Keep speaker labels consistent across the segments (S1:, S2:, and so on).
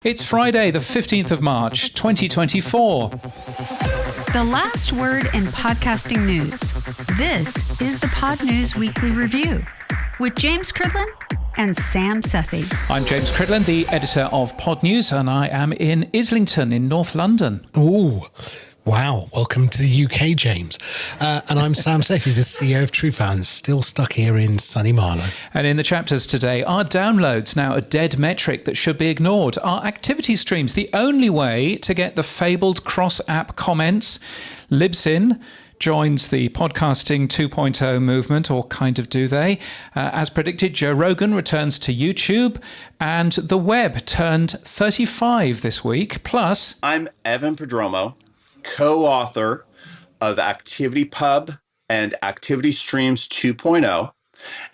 S1: It's Friday, the 15th of March, 2024.
S2: The last word in podcasting news. This is the Podnews Weekly Review with James Cridland and Sam Sethi.
S1: I'm James Cridland, the editor of Podnews, and I am in Islington in North London.
S3: Ooh. Wow, welcome to the UK, James. And I'm Sam Sethi, the CEO of TrueFans, still stuck here in sunny Marlow.
S1: And in the chapters today, are downloads now a dead metric that should be ignored? Are activity streams the only way to get the fabled cross-app comments? Libsyn joins the podcasting 2.0 movement, or kind of do they? As predicted, Joe Rogan returns to YouTube, and the web turned 35 this week. Plus,
S4: I'm Evan Prodromou, co-author of ActivityPub and Activity Streams 2.0,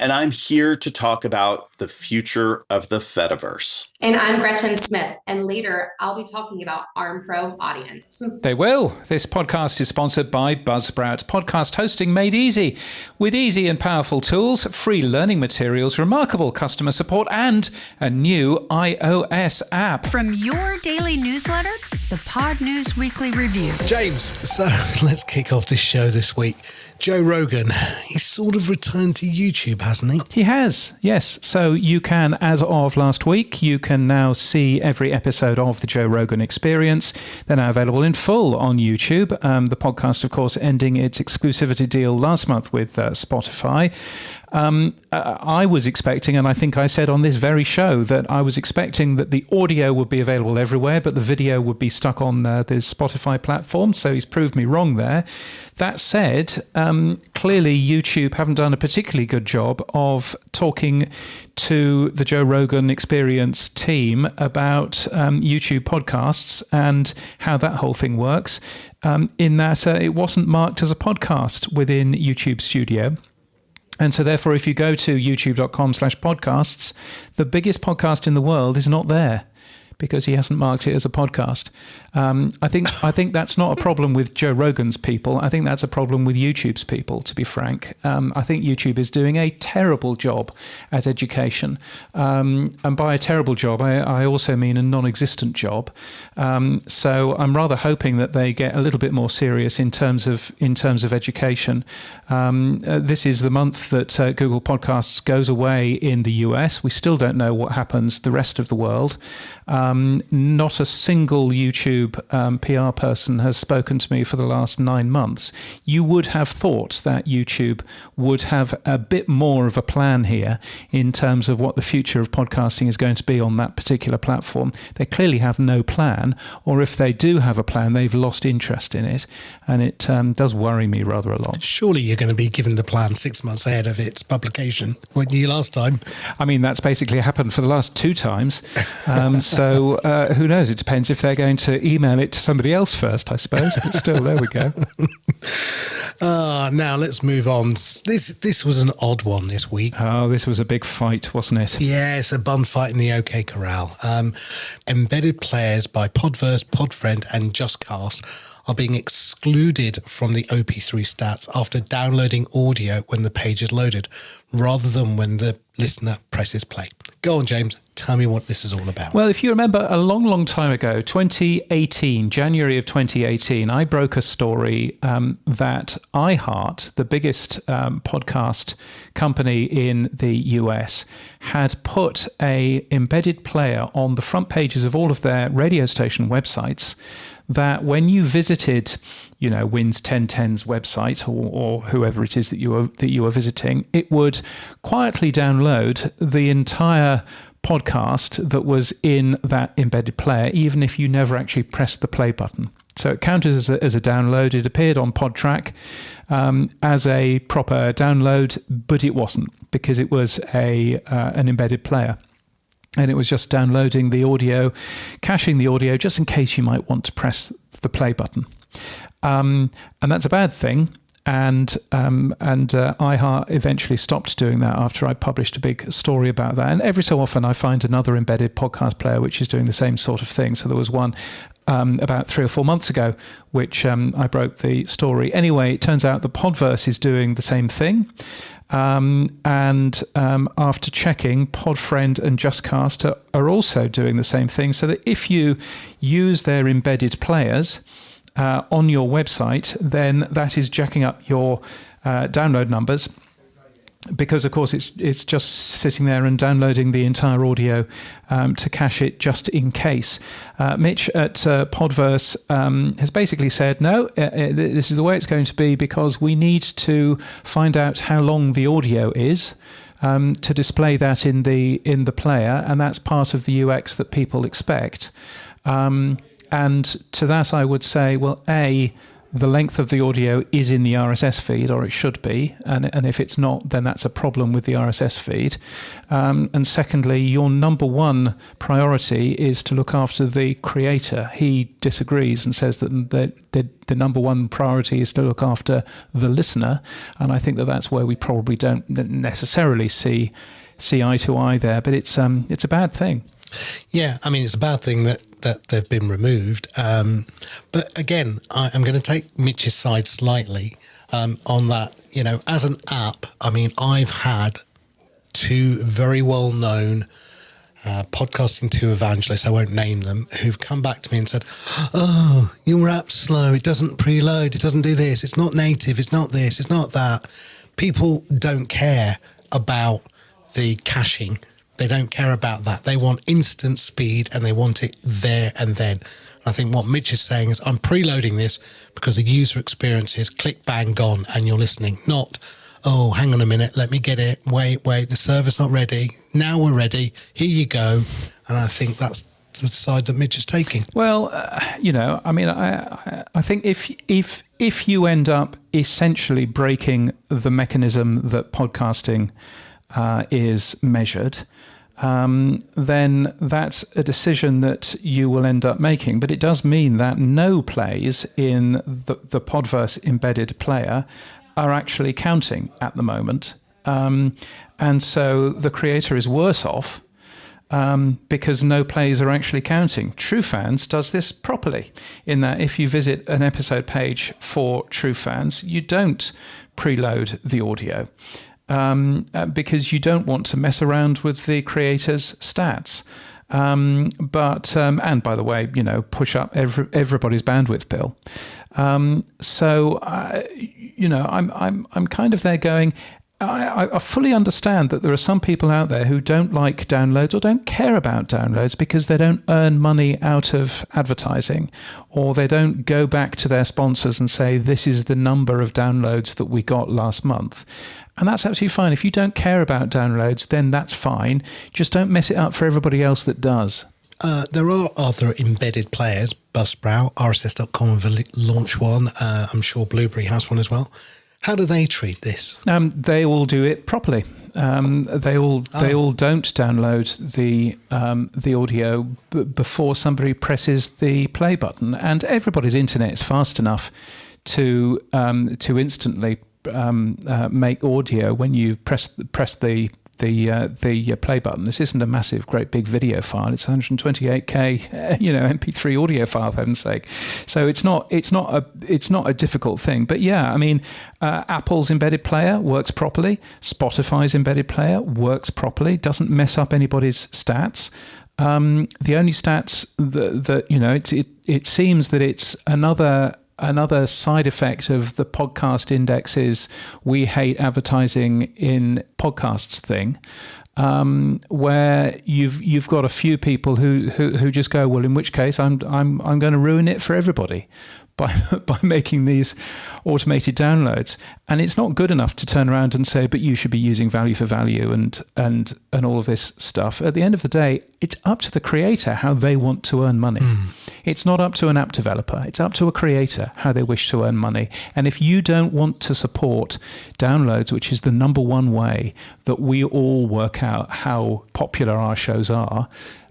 S4: and I'm here to talk about the future of the Fediverse.
S5: And I'm Gretchen Smith, and later I'll be talking about ARM Pro Audience.
S1: They will. This podcast is sponsored by Buzzsprout, podcast hosting made easy. With easy and powerful tools, free learning materials, remarkable customer support, and a new iOS app.
S2: From your daily newsletter, the Podnews Weekly Review.
S3: James, so let's kick off this show this week. Joe Rogan, he's sort of returned to YouTube, hasn't he?
S1: He has, yes. So you can, as of last week, you can now see every episode of the Joe Rogan Experience. They're now available in full on YouTube. The podcast, of course, ending its exclusivity deal last month with Spotify. I was expecting, and I think I said on this very show, that I was expecting that the audio would be available everywhere, but the video would be stuck on the Spotify platform. So he's proved me wrong there. That said, clearly YouTube haven't done a particularly good job of talking to the Joe Rogan Experience team about YouTube podcasts and how that whole thing works, in that it wasn't marked as a podcast within YouTube Studio. And so therefore, if you go to youtube.com/podcasts, the biggest podcast in the world is not there because he hasn't marked it as a podcast. I think that's not a problem with Joe Rogan's people. I think that's a problem with YouTube's people, to be frank. I think YouTube is doing a terrible job at education. And by a terrible job, I also mean a non-existent job. So I'm rather hoping that they get a little bit more serious in terms of education. This is the month that Google Podcasts goes away in the US. We still don't know what happens the rest of the world. Not a single YouTube PR person has spoken to me for the last 9 months. You would have thought that YouTube would have a bit more of a plan here in terms of what the future of podcasting is going to be on that particular platform. They clearly have no plan, or if they do have a plan, they've lost interest in it, and it does worry me rather a lot.
S3: Surely you're going to be given the plan 6 months ahead of its publication, weren't you last time?
S1: I mean, that's basically happened for the last 2 times. So who knows? It depends if they're going to email it to somebody else first, I suppose. But still, there we go.
S3: Now let's move on. This was an odd one this week.
S1: Oh, this was a big fight, wasn't it?
S3: Yes, a bun fight in the OK Corral. Embedded players by Podverse, Podfriend and JustCast are being excluded from the OP3 stats after downloading audio when the page is loaded, rather than when the listener presses play. Go on, James. Tell me what this is all about.
S1: Well, if you remember a long, long time ago, 2018, January of 2018, I broke a story that iHeart, the biggest podcast company in the US, had put a embedded player on the front pages of all of their radio station websites, that when you visited, Wins 1010's website or whoever it is that you were visiting, it would quietly download the entire podcast that was in that embedded player, even if you never actually pressed the play button. So it counted as a download. It appeared on PodTrack as a proper download, but it wasn't, because it was an embedded player. And it was just downloading the audio, caching the audio, just in case you might want to press the play button. And that's a bad thing. And iHeart eventually stopped doing that after I published a big story about that. And every so often I find another embedded podcast player which is doing the same sort of thing. So there was one about 3 or 4 months ago, which I broke the story. Anyway, it turns out the Podverse is doing the same thing. And after checking, Podfriend and JustCast are also doing the same thing, so that if you use their embedded players on your website, then that is jacking up your download numbers, because of course it's just sitting there and downloading the entire audio to cache it just in case. Mitch at Podverse has basically said, no, this is the way it's going to be, because we need to find out how long the audio is to display that in the player, and that's part of the UX that people expect. And to that I would say, well, the length of the audio is in the RSS feed, or it should be, and if it's not, then that's a problem with the RSS feed. And secondly, your number one priority is to look after the creator. He disagrees and says that the number one priority is to look after the listener, and I think that's where we probably don't necessarily see eye to eye there. But it's a bad thing.
S3: Yeah, I mean, it's a bad thing that they've been removed. But again, I'm going to take Mitch's side slightly on that. You know, as an app, I mean, I've had 2 very well-known podcasting to evangelists, I won't name them, who've come back to me and said, oh, your app's slow, it doesn't preload, it doesn't do this, it's not native, it's not this, it's not that. People don't care about the caching. They don't care about that. They want instant speed, and they want it there and then. I think what Mitch is saying is, I'm preloading this because the user experience is click, bang, gone, and you're listening. Not, oh, hang on a minute, let me get it. Wait, the server's not ready. Now we're ready. Here you go. And I think that's the side that Mitch is taking.
S1: Well, I mean, I think if you end up essentially breaking the mechanism that podcasting is measured, then that's a decision that you will end up making. But it does mean that no plays in the Podverse embedded player are actually counting at the moment. And so the creator is worse off because no plays are actually counting. True Fans does this properly, in that if you visit an episode page for True Fans, you don't preload the audio. Because you don't want to mess around with the creator's stats. But and by the way, push up everybody's bandwidth bill. So I'm kind of there going, I fully understand that there are some people out there who don't like downloads or don't care about downloads because they don't earn money out of advertising, or they don't go back to their sponsors and say, this is the number of downloads that we got last month. And that's absolutely fine. If you don't care about downloads, then that's fine. Just don't mess it up for everybody else that does.
S3: There are other embedded players. Buzzsprout, RSS.com have launched one. I'm sure Blueberry has one as well. How do they treat this?
S1: They all do it properly. They all don't download the audio before somebody presses the play button. And everybody's internet is fast enough to instantly make audio when you press the play button. This isn't a massive, great big video file. It's 128K, MP3 audio file, for heaven's sake. So it's not a difficult thing. But yeah, I mean, Apple's embedded player works properly. Spotify's embedded player works properly. Doesn't mess up anybody's stats. The only stats that it seems that it's another side effect of the podcast index's "we hate advertising in podcasts" thing, where you've got a few people who just go, well, in which case I'm going to ruin it for everybody by making these automated downloads. And it's not good enough to turn around and say, but you should be using value for value and all of this stuff. At the end of the day, it's up to the creator how they want to earn money. It's not up to an app developer. It's up to a creator how they wish to earn money. And if you don't want to support downloads, which is the number one way that we all work out how popular our shows are,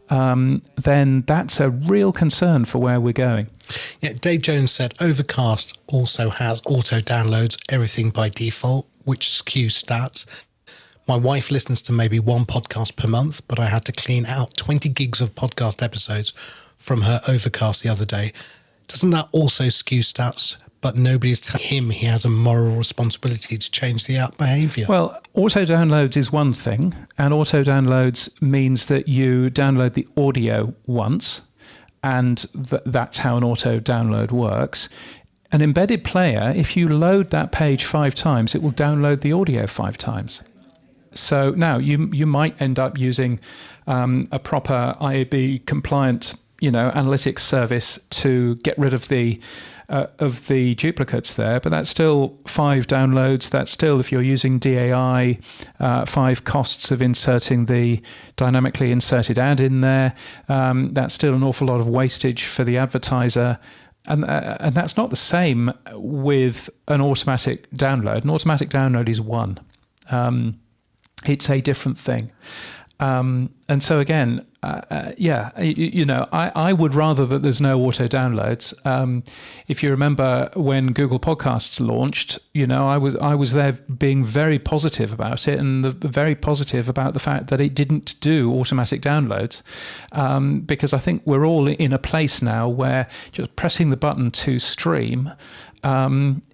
S1: then that's a real concern for where we're going.
S3: Yeah, Dave Jones said Overcast also has auto downloads everything by default, which skews stats. My wife listens to maybe one podcast per month, but I had to clean out 20 gigs of podcast episodes from her Overcast the other day. Doesn't that also skew stats? But nobody's telling him he has a moral responsibility to change the app behavior.
S1: Well, auto downloads is one thing, and auto downloads means that you download the audio once, and that's how an auto download works. An embedded player, if you load that page 5 times, it will download the audio 5 times. So now you might end up using a proper IAB compliant, analytics service to get rid of the duplicates there, but that's still 5 downloads. That's still, if you're using DAI, 5 costs of inserting the dynamically inserted ad in there. That's still an awful lot of wastage for the advertiser. And that's not the same with an automatic download. An automatic download is one. It's a different thing. And so again, I would rather that there's no auto downloads. If you remember when Google Podcasts launched, I was there being very positive about it, and very positive about the fact that it didn't do automatic downloads, because I think we're all in a place now where just pressing the button to stream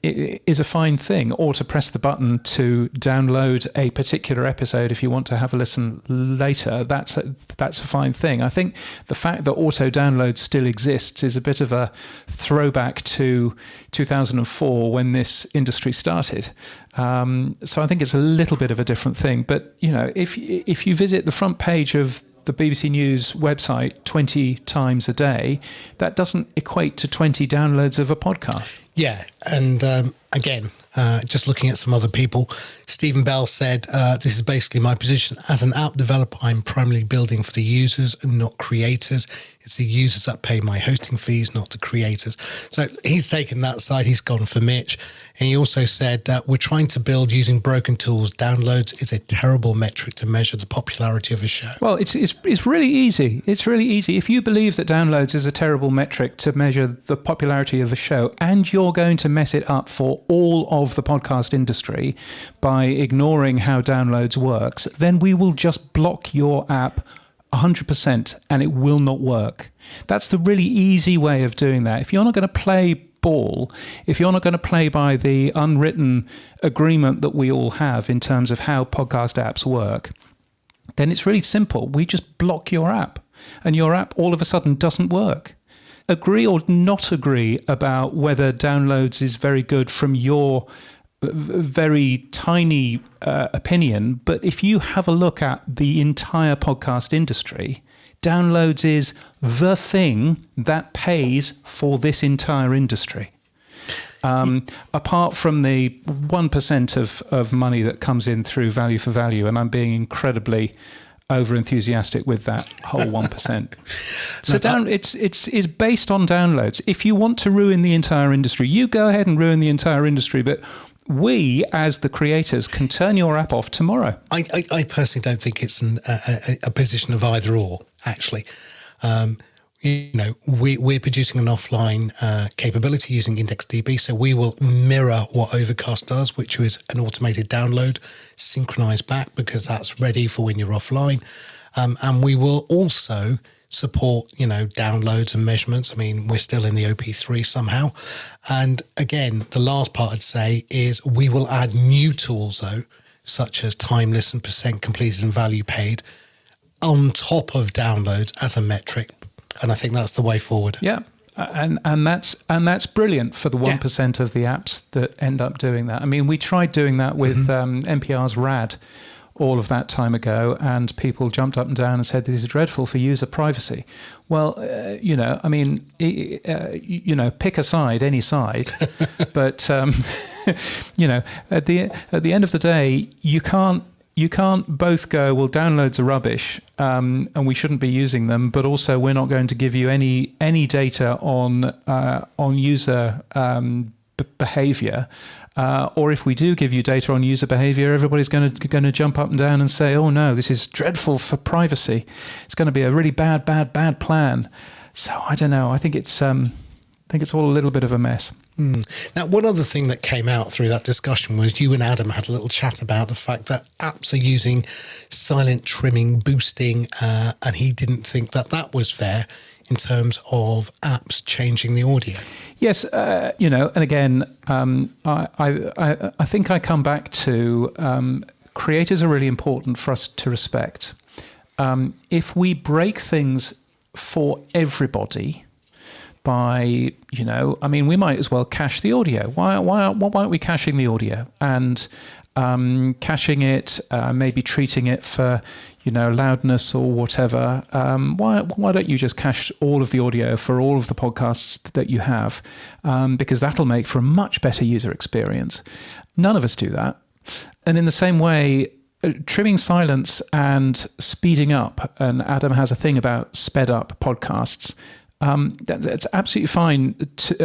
S1: is a fine thing, or to press the button to download a particular episode if you want to have a listen later. That's a fine thing. I think the fact that auto download still exists is a bit of a throwback to 2004 when this industry started. So I think it's a little bit of a different thing. But if you visit the front page of the BBC News website 20 times a day, that doesn't equate to 20 downloads of a podcast.
S3: Yeah, and again, just looking at some other people, Stephen Bell said, this is basically my position. As an app developer, I'm primarily building for the users and not creators. It's the users that pay my hosting fees, not the creators. So he's taken that side. He's gone for Mitch. And he also said that we're trying to build using broken tools. Downloads is a terrible metric to measure the popularity of a show.
S1: Well, it's really easy. It's really easy. If you believe that downloads is a terrible metric to measure the popularity of a show, and you're going to mess it up for all of the podcast industry by ignoring how downloads works, then we will just block your app 100% and it will not work. That's the really easy way of doing that. If you're not going to play ball, if you're not going to play by the unwritten agreement that we all have in terms of how podcast apps work, then it's really simple. We just block your app, and your app all of a sudden doesn't work. Agree or not agree about whether downloads is very good from your very tiny opinion, but if you have a look at the entire podcast industry, downloads is the thing that pays for this entire industry. Apart from the 1% of money that comes in through value for value, and I'm being incredibly over enthusiastic with that whole 1%. So it's based on downloads. If you want to ruin the entire industry, you go ahead and ruin the entire industry, but we, as the creators, can turn your app off tomorrow.
S3: I personally don't think it's a position of either or, actually. We're producing an offline capability using IndexedDB, so we will mirror what Overcast does, which is an automated download, synchronized back because that's ready for when you're offline. And we will also support, downloads and measurements. I mean, we're still in the OP3 somehow. And again, the last part I'd say is we will add new tools, though, such as time listened, percent completed and value paid on top of downloads as a metric. And I think that's the way forward.
S1: Yeah. And that's brilliant for the 1% of the apps that end up doing that. I mean, we tried doing that with NPR's RAD all of that time ago, and people jumped up and down and said this is dreadful for user privacy. Well, pick a side, any side, but at the end of the day, you can't both go, well, downloads are rubbish, and we shouldn't be using them, but also we're not going to give you any data on user behavior. Or if we do give you data on user behavior, everybody's going to jump up and down and say, oh no, this is dreadful for privacy. It's going to be a really bad plan. So I don't know. I think it's all a little bit of a mess.
S3: Now, one other thing that came out through that discussion was you and Adam had a little chat about the fact that apps are using silent trimming, boosting, and he didn't think that was fair in terms of apps changing the audio?
S1: Yes, and again, I think I come back to creators are really important for us to respect. If we break things for everybody by, we might as well cache the audio. Why aren't we caching the audio? And caching it, maybe treating it for, loudness or whatever. Why don't you just cache all of the audio for all of the podcasts that you have? Because that'll make for a much better user experience. None of us do that. And in the same way, trimming silence and speeding up, and Adam has a thing about sped up podcasts. It's absolutely fine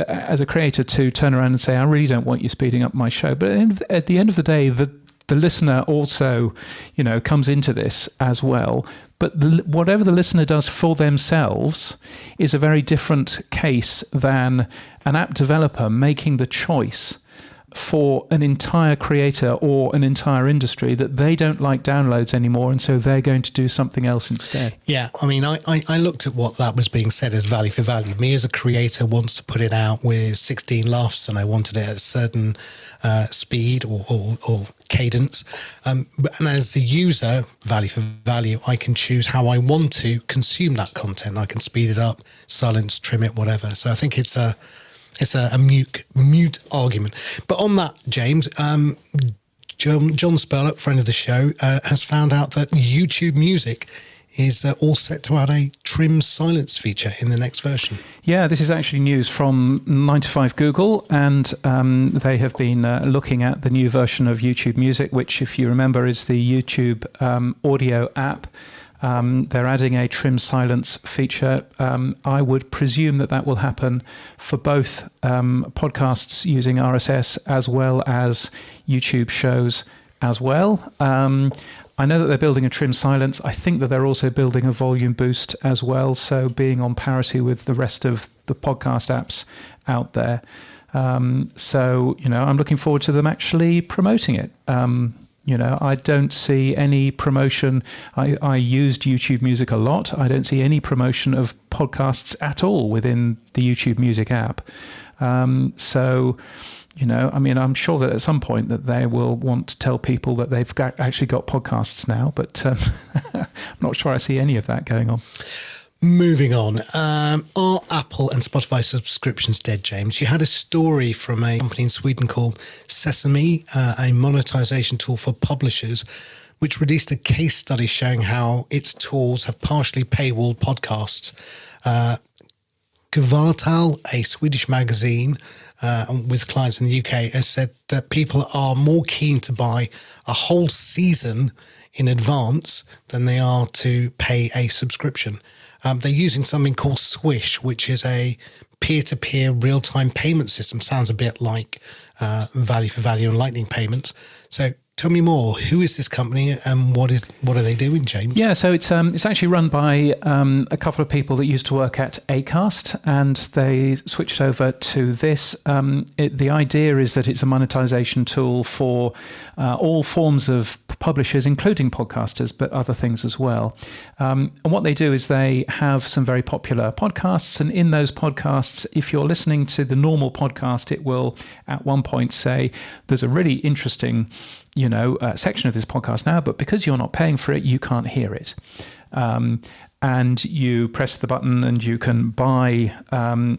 S1: as a creator to turn around and say, I really don't want you speeding up my show. But at the end of the day, the listener also, comes into this as well. But whatever the listener does for themselves is a very different case than an app developer making the choice for an entire creator or an entire industry that they don't like downloads anymore, and so they're going to do something else instead.
S3: Yeah, I looked at what that was being said as value for value. Me as a creator wants to put it out with 16 laughs, and I wanted it at a certain speed or cadence. And as the user, value for value, I can choose how I want to consume that content. I can speed it up, silence, trim it, whatever. So I think it's a mute argument. But on that, James, John Spurlock, friend of the show, has found out that YouTube Music is all set to add a trim silence feature in the next version.
S1: Yeah, this is actually news from 9to5 Google, and they have been looking at the new version of YouTube Music, which, if you remember, is the YouTube audio app. They're adding a trim silence feature. I would presume that will happen for both podcasts using RSS as well as YouTube shows as well. I know that they're building a trim silence. I think that they're also building a volume boost as well, so being on parity with the rest of the podcast apps out there. So, I'm looking forward to them actually promoting it. I don't see any promotion. I used YouTube Music a lot. I don't see any promotion of podcasts at all within the YouTube Music app. So, I'm sure that at some point that they will want to tell people that they've actually got podcasts now, but I'm not sure I see any of that going on.
S3: Moving on, are Apple and Spotify subscriptions dead, James? You had a story from a company in Sweden called Sesame, a monetization tool for publishers, which released a case study showing how its tools have partially paywalled podcasts. Kvartal, a Swedish magazine with clients in the UK, has said that people are more keen to buy a whole season in advance than they are to pay a subscription. They're using something called Swish, which is a peer-to-peer real-time payment system. Sounds a bit like value for value and Lightning payments. So tell me more. Who is this company and what are they doing, James?
S1: Yeah, so it's actually run by a couple of people that used to work at Acast, and they switched over to this. The idea is that it's a monetization tool for all forms of publishers, including podcasters, but other things as well. And what they do is they have some very popular podcasts, and in those podcasts, if you're listening to the normal podcast, it will at one point say, there's a really interesting section of this podcast now, but because you're not paying for it, you can't hear it. And you press the button and you can buy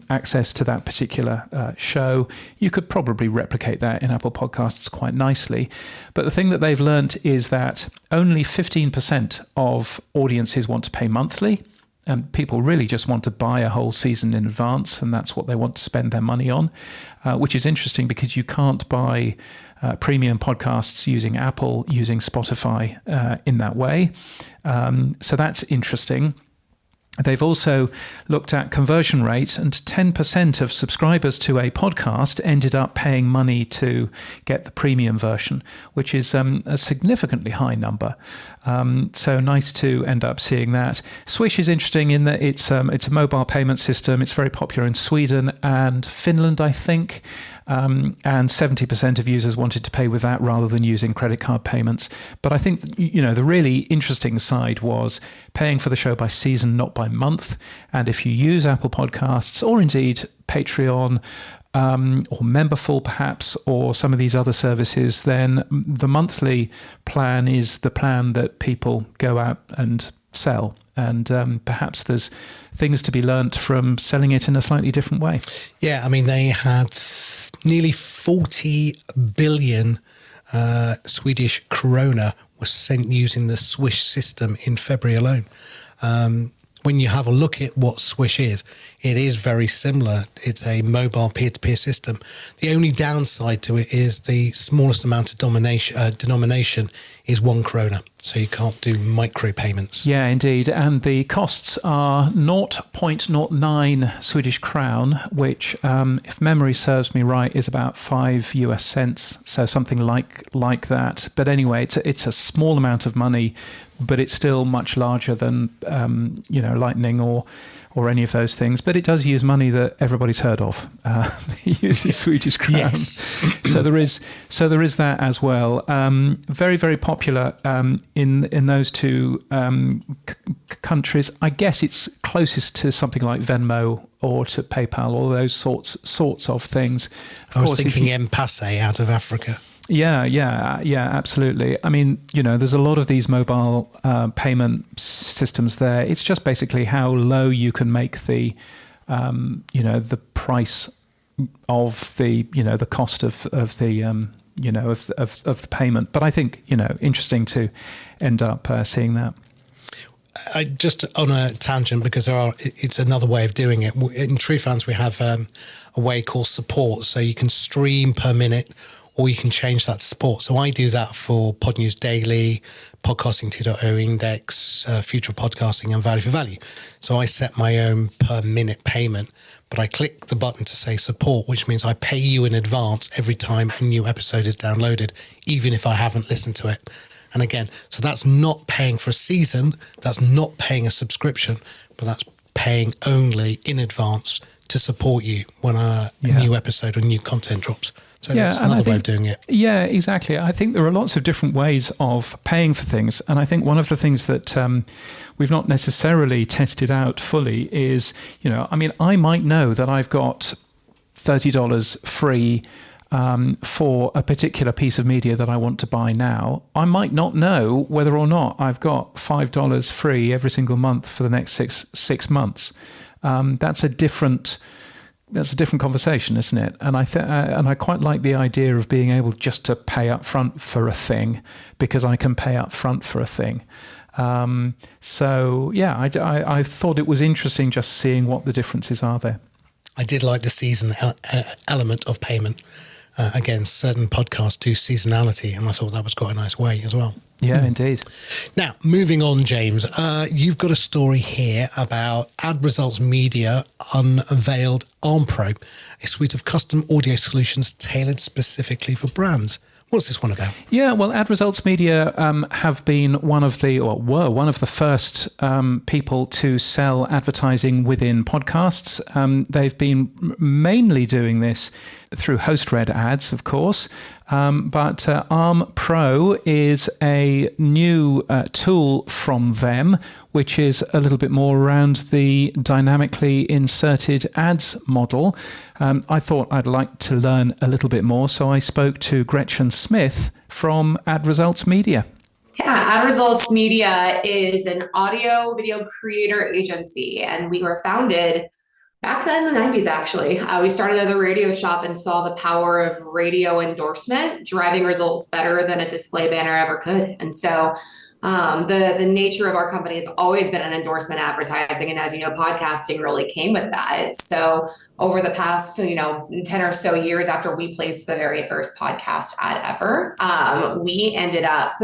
S1: access to that particular show. You could probably replicate that in Apple Podcasts quite nicely. But the thing that they've learnt is that only 15% of audiences want to pay monthly. And people really just want to buy a whole season in advance, and that's what they want to spend their money on, which is interesting because you can't buy premium podcasts using Apple, using Spotify in that way. So that's interesting. They've also looked at conversion rates, and 10% of subscribers to a podcast ended up paying money to get the premium version, which is a significantly high number. So nice to end up seeing that. Swish is interesting in that it's a mobile payment system. It's very popular in Sweden and Finland, I think. And 70% of users wanted to pay with that rather than using credit card payments. But I think, the really interesting side was paying for the show by season, not by month. And if you use Apple Podcasts or indeed Patreon, or Memberful perhaps, or some of these other services, then the monthly plan is the plan that people go out and sell. And perhaps there's things to be learnt from selling it in a slightly different way.
S3: Yeah, I mean, they had nearly 40 billion Swedish krona was sent using the Swish system in February alone. When you have a look at what Swish is, it is very similar. It's a mobile peer-to-peer system. The only downside to it is the smallest amount of denomination is 1 krona. So you can't do micro payments.
S1: Yeah, indeed. And the costs are 0.09 Swedish crown, which, if memory serves me right, is about 5 US cents. So something like that. But anyway, it's a small amount of money, but it's still much larger than, Lightning or any of those things. But it does use money that everybody's heard of. It uses Swedish crowns.
S3: Yes.
S1: So there is that as well. Very, very popular in those two countries. I guess it's closest to something like Venmo or to PayPal, all those sorts of things.
S3: I was thinking M-Pase out of Africa.
S1: Yeah, absolutely. I mean, there's a lot of these mobile payment systems there. It's just basically how low you can make the, the price of the cost of the, of the payment. But I think, interesting to end up seeing that.
S3: I just on a tangent, because it's another way of doing it. In TrueFans, we have a way called support, so you can stream per minute, or you can change that to support. So I do that for Podnews Daily, Podcasting 2.0 Index, Future Podcasting, and Value for Value. So I set my own per minute payment, but I click the button to say support, which means I pay you in advance every time a new episode is downloaded, even if I haven't listened to it. And again, so that's not paying for a season, that's not paying a subscription, but that's paying only in advance to support you when a new episode or new content drops. So that's another way of doing it. Yeah, exactly. I think there are lots of different ways of paying for things. And I think one of the things that we've not necessarily tested out fully is, I might know that I've got $30 free for a particular piece of media that I want to buy now. I might not know whether or not I've got $5 free every single month for the next six months. That's a different conversation, isn't it? And I quite like the idea of being able just to pay up front for a thing, because I can pay up front for a thing. I thought it was interesting just seeing what the differences are there. I did like the season element of payment. Again, certain podcasts do seasonality, and I thought that was quite a nice way as well. Yeah, indeed. Now, moving on, James, you've got a story here about Ad Results Media unveiled Arm Pro, a suite of custom audio solutions tailored specifically for brands. What's this one about? Yeah, well, Ad Results Media have been were one of the first people to sell advertising within podcasts. They've been mainly doing this through host-read ads, of course. But Arm Pro is a new tool from them, which is a little bit more around the dynamically inserted ads model. I thought I'd like to learn a little bit more, so I spoke to Gretchen Smith from Ad Results Media.
S5: Yeah, Ad Results Media is an audio video creator agency, and we were founded back then in the 90s, actually. We started as a radio shop and saw the power of radio endorsement driving results better than a display banner ever could. And so the nature of our company has always been an endorsement advertising. And as you know, podcasting really came with that. So over the past, 10 or so years after we placed the very first podcast ad ever, we ended up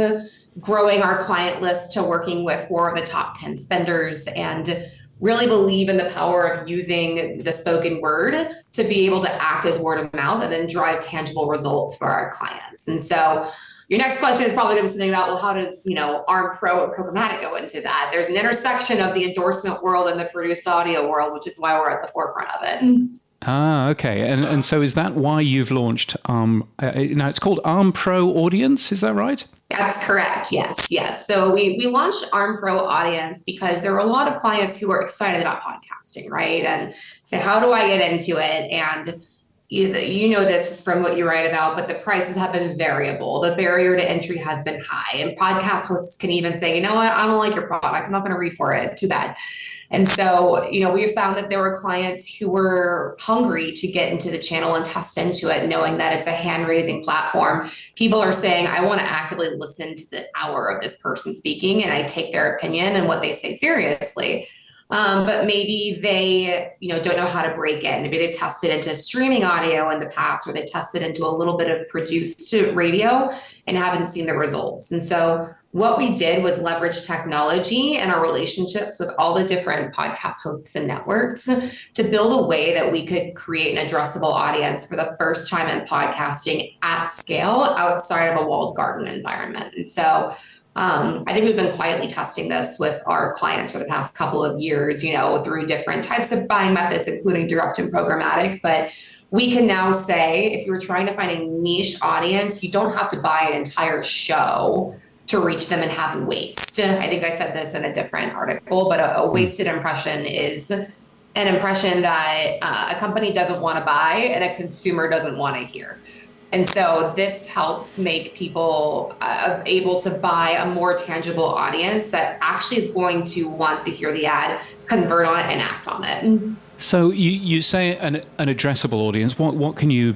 S5: growing our client list to working with 4 of the top 10 spenders, and really believe in the power of using the spoken word to be able to act as word of mouth and then drive tangible results for our clients. And so your next question is probably going to be something about, well, how does, ARM Pro and programmatic go into that? There's an intersection of the endorsement world and the produced audio world, which is why we're at the forefront of it.
S1: Ah, okay. And so is that why you've launched now it's called ARM Pro Audience, is that right?
S5: That's correct. Yes. So we launched ARM Pro Audience because there were a lot of clients who were excited about podcasting, right? And say, how do I get into it? And you know this from what you write about, but the prices have been variable. The barrier to entry has been high. And podcast hosts can even say, you know what, I don't like your product. I'm not going to read for it. Too bad. And so, we found that there were clients who were hungry to get into the channel and test into it, knowing that it's a hand-raising platform. People are saying, I want to actively listen to the hour of this person speaking, and I take their opinion and what they say seriously. But maybe they, don't know how to break in. Maybe they've tested into streaming audio in the past, or they've tested into a little bit of produced radio and haven't seen the results. And so what we did was leverage technology and our relationships with all the different podcast hosts and networks to build a way that we could create an addressable audience for the first time in podcasting at scale outside of a walled garden environment. And so I think we've been quietly testing this with our clients for the past couple of years, through different types of buying methods, including direct and programmatic. But we can now say, if you were trying to find a niche audience, you don't have to buy an entire show to reach them and have waste. I think I said this in a different article, but a wasted impression is an impression that a company doesn't want to buy and a consumer doesn't want to hear. And so this helps make people able to buy a more tangible audience that actually is going to want to hear the ad, convert on it, and act on it.
S1: So you say an addressable audience. What can you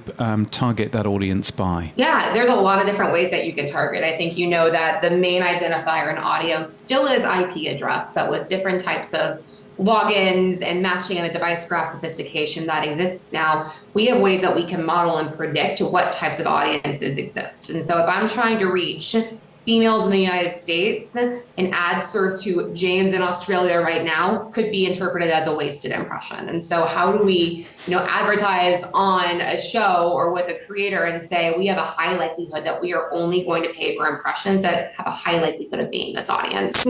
S1: target that audience by?
S5: Yeah, there's a lot of different ways that you can target. I think that the main identifier in audio still is IP address, but with different types of logins and matching and the device graph sophistication that exists now, we have ways that we can model and predict what types of audiences exist. And so if I'm trying to reach females in the United States, an ad served to James in Australia right now could be interpreted as a wasted impression. And so how do we, advertise on a show or with a creator and say, we have a high likelihood that we are only going to pay for impressions that have a high likelihood of being this audience?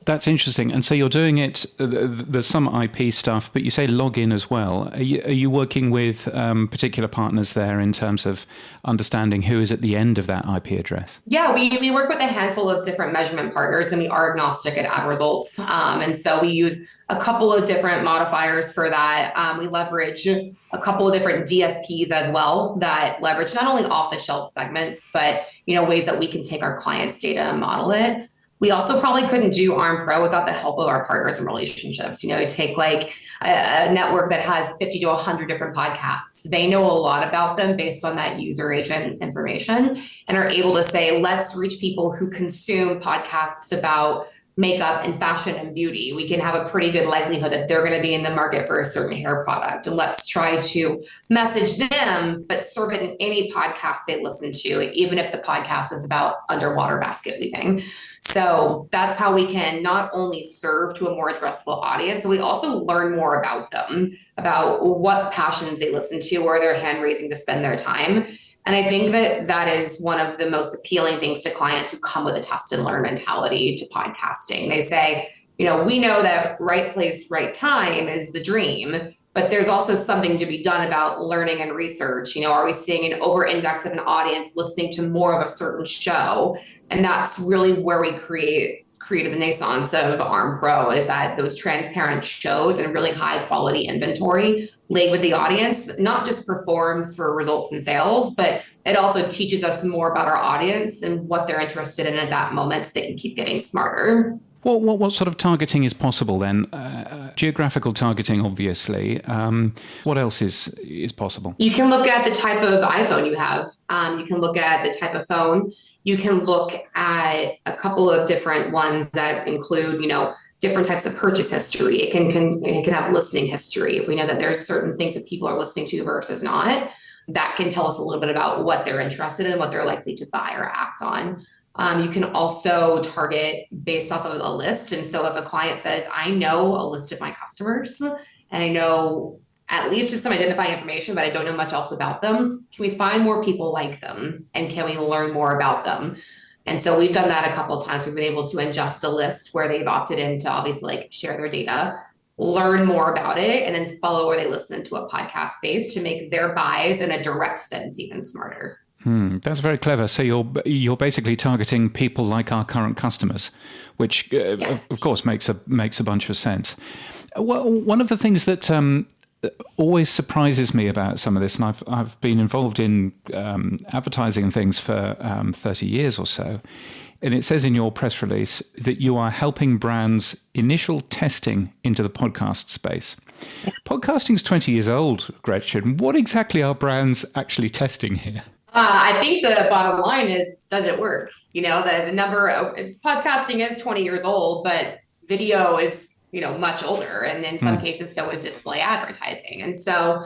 S1: That's interesting. And so you're doing it, there's some IP stuff, but you say login as well. Are you working with particular partners there in terms of understanding who is at the end of that IP address?
S5: Yeah, we work with a handful of different measurement partners, and we are agnostic at ad results. And so we use a couple of different modifiers for that. We leverage a couple of different DSPs as well that leverage not only off-the-shelf segments, but ways that we can take our clients' data and model it. We also probably couldn't do ARM Pro without the help of our partners and relationships. You take like a network that has 50 to 100 different podcasts. They know a lot about them based on that user agent information and are able to say, let's reach people who consume podcasts about makeup and fashion and beauty. We can have a pretty good likelihood that they're going to be in the market for a certain hair product. And let's try to message them, but serve it in any podcast they listen to, even if the podcast is about underwater basket weaving. So that's how we can not only serve to a more addressable audience, we also learn more about them, about what passions they listen to, where they're hand raising to spend their time. And I think that is one of the most appealing things to clients who come with a test and learn mentality to podcasting. They say, we know that right place, right time is the dream, but there's also something to be done about learning and research. Are we seeing an over-index of an audience listening to more of a certain show? And that's really where we create the renaissance of ARM Pro, is that those transparent shows and really high quality inventory laid with the audience not just performs for results and sales, but it also teaches us more about our audience and what they're interested in at that moment so they can keep getting smarter.
S1: What sort of targeting is possible then? Geographical targeting, obviously. What else is possible?
S5: You can look at the type of iPhone you have. You can look at the type of phone. You can look at a couple of different ones that include, different types of purchase history. It can have listening history. If we know that there's certain things that people are listening to versus not, that can tell us a little bit about what they're interested in, what they're likely to buy or act on. You can also target based off of a list. And so if a client says, I know a list of my customers and I know at least just some identifying information, but I don't know much else about them. Can we find more people like them? And can we learn more about them? And so we've done that a couple of times. We've been able to ingest a list where they've opted in to obviously like share their data, learn more about it, and then follow where they listen to a podcast space to make their buys in a direct sense even smarter.
S1: That's very clever. So you're basically targeting people like our current customers, which of course makes a bunch of sense. Well, one of the things that always surprises me about some of this, and I've been involved in advertising and things for 30 years or so, and it says in your press release that you are helping brands initial testing into the podcast space. Podcasting's 20 years old, Gretchen. What exactly are brands actually testing here?
S5: I think the bottom line is, does it work? You know, the number of podcasting is 20 years old, but video is, much older. And in some cases, so is display advertising. And so,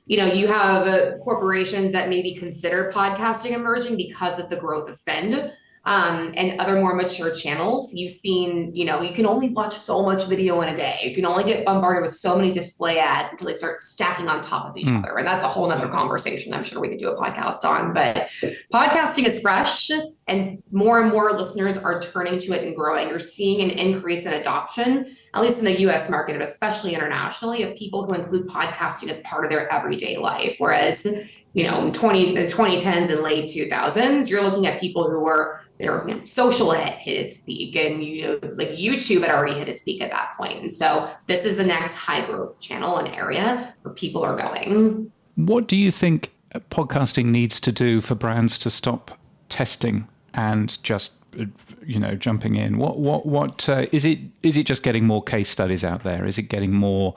S5: you have corporations that maybe consider podcasting emerging because of the growth of spend. And other more mature channels, you've seen, you can only watch so much video in a day. You can only get bombarded with so many display ads until they start stacking on top of each other. And that's a whole nother conversation I'm sure we could do a podcast on. But podcasting is fresh and more listeners are turning to it and growing. You're seeing an increase in adoption, at least in the US market, but especially internationally, of people who include podcasting as part of their everyday life. Whereas, in the 2010s and late 2000s, you're looking at people who were social had hit its peak, and like YouTube had already hit its peak at that point. And so this is the next high growth channel and area where people are going. What
S1: do you think podcasting needs to do for brands to stop testing and just jumping in? What is it? Is it just getting more case studies out there? Is it getting more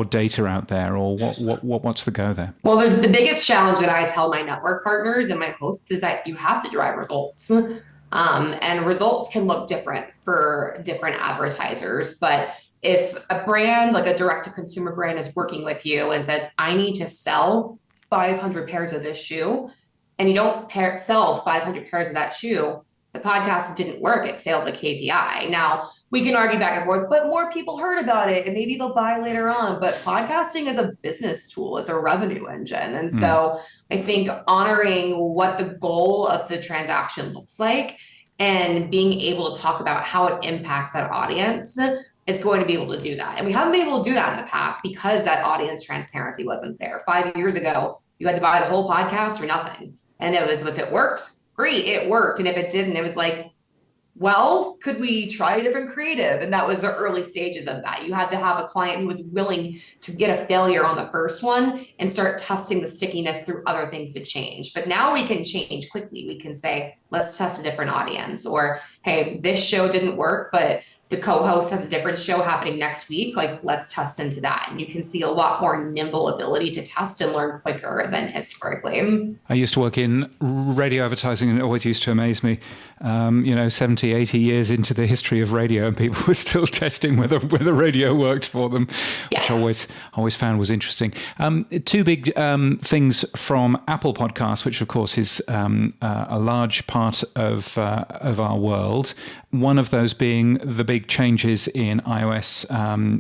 S1: data out there, or what's the go there?
S5: Well, the biggest challenge that I tell my network partners and my hosts is that you have to drive results. And results can look different for different advertisers. But if a brand, like a direct-to-consumer brand, is working with you and says, I need to sell 500 pairs of this shoe, and you don't sell 500 pairs of that shoe, the podcast didn't work. It failed the KPI. Now, we can argue back and forth, but more people heard about it and maybe they'll buy later on. But podcasting is a business tool. It's a revenue engine. And so I think honoring what the goal of the transaction looks like and being able to talk about how it impacts that audience is going to be able to do that. And we haven't been able to do that in the past because that audience transparency wasn't there. 5 years ago, you had to buy the whole podcast or nothing. And it was, if it worked, great, it worked. And if it didn't, it was like, well, could we try a different creative? And that was the early stages of that. You had to have a client who was willing to get a failure on the first one and start testing the stickiness through other things to change. But now we can change quickly. We can say, let's test a different audience, or, hey, this show didn't work, but the co-host has a different show happening next week. Like, let's test into that. And you can see a lot more nimble ability to test and learn quicker than historically.
S1: I used to work in radio advertising, and it always used to amaze me. 70, 80 years into the history of radio, and people were still testing whether radio worked for them, which I always found was interesting. Two big things from Apple Podcasts, which of course is a large part of our world. One of those being the big changes in iOS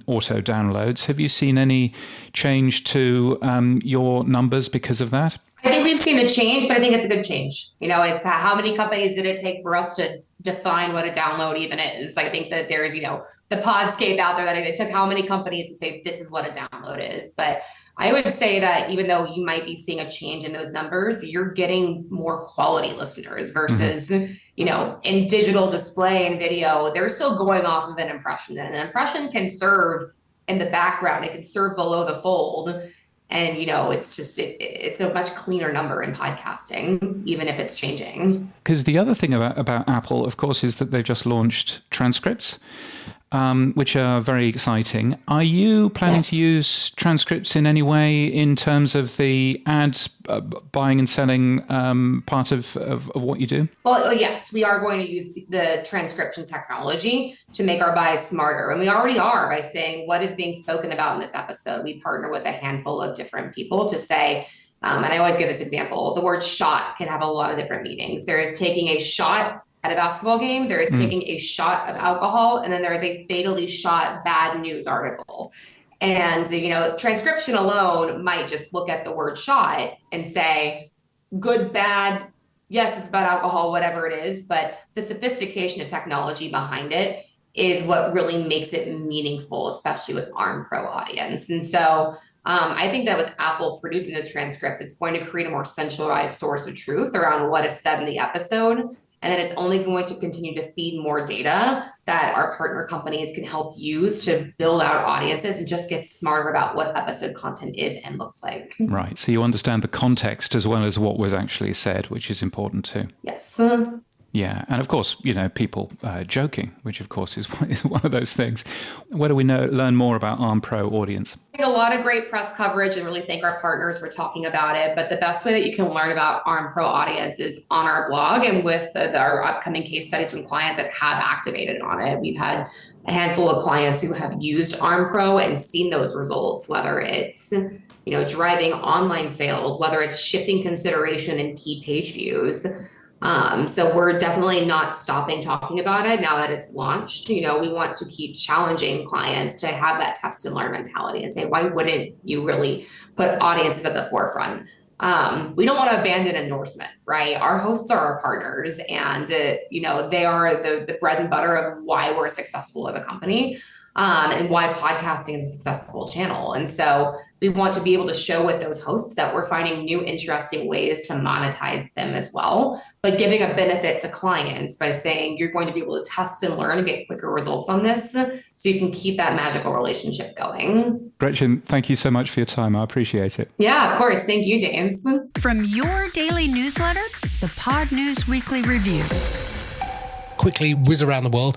S1: auto downloads. Have you seen any change to your numbers because of that?
S5: I think we've seen a change, but I think it's a good change. It's how many companies did it take for us to define what a download even is? I think that there's, the Podscape out there that it took how many companies to say this is what a download is. But I would say that even though you might be seeing a change in those numbers, you're getting more quality listeners versus, in digital display and video, they're still going off of an impression. And an impression can serve in the background. It can serve below the fold. And, it's just, it's a much cleaner number in podcasting, even if it's changing.
S1: Because the other thing about Apple, of course, is that they've just launched transcripts, which are very exciting. Are you planning to use transcripts in any way in terms of the ads buying and selling part of what you do?
S5: Well, yes, we are going to use the transcription technology to make our buys smarter. And we already are by saying what is being spoken about in this episode. We partner with a handful of different people to say, and I always give this example, the word shot can have a lot of different meanings. There is taking a shot at a basketball game, there is taking a shot of alcohol, and then there is a fatally shot bad news article. And, transcription alone might just look at the word shot and say, good, bad, yes, it's about alcohol, whatever it is. But the sophistication of technology behind it is what really makes it meaningful, especially with ARM Pro audience. And so I think that with Apple producing those transcripts, it's going to create a more centralized source of truth around what is said in the episode. And then it's only going to continue to feed more data that our partner companies can help use to build out audiences and just get smarter about what episode content is and looks like.
S1: Right. So you understand the context as well as what was actually said, which is important too.
S5: Yes.
S1: Yeah. And of course, people joking, which of course is one of those things. Where do we learn more about ARM Pro audience?
S5: A lot of great press coverage and really thank our partners for talking about it. But the best way that you can learn about ARM Pro audience is on our blog and with our upcoming case studies from clients that have activated on it. We've had a handful of clients who have used ARM Pro and seen those results, whether it's driving online sales, whether it's shifting consideration in key page views. So we're definitely not stopping talking about it now that it's launched. We want to keep challenging clients to have that test and learn mentality and say, why wouldn't you really put audiences at the forefront? We don't want to abandon endorsement, right? Our hosts are our partners and, they are the bread and butter of why we're successful as a company. And why podcasting is a successful channel. And so we want to be able to show with those hosts that we're finding new, interesting ways to monetize them as well, but giving a benefit to clients by saying you're going to be able to test and learn and get quicker results on this so you can keep that magical relationship going.
S1: Gretchen, thank you so much for your time. I appreciate it.
S5: Yeah, of course. Thank you, James.
S2: From your daily newsletter, the Pod News Weekly Review.
S3: Quickly whiz around the world.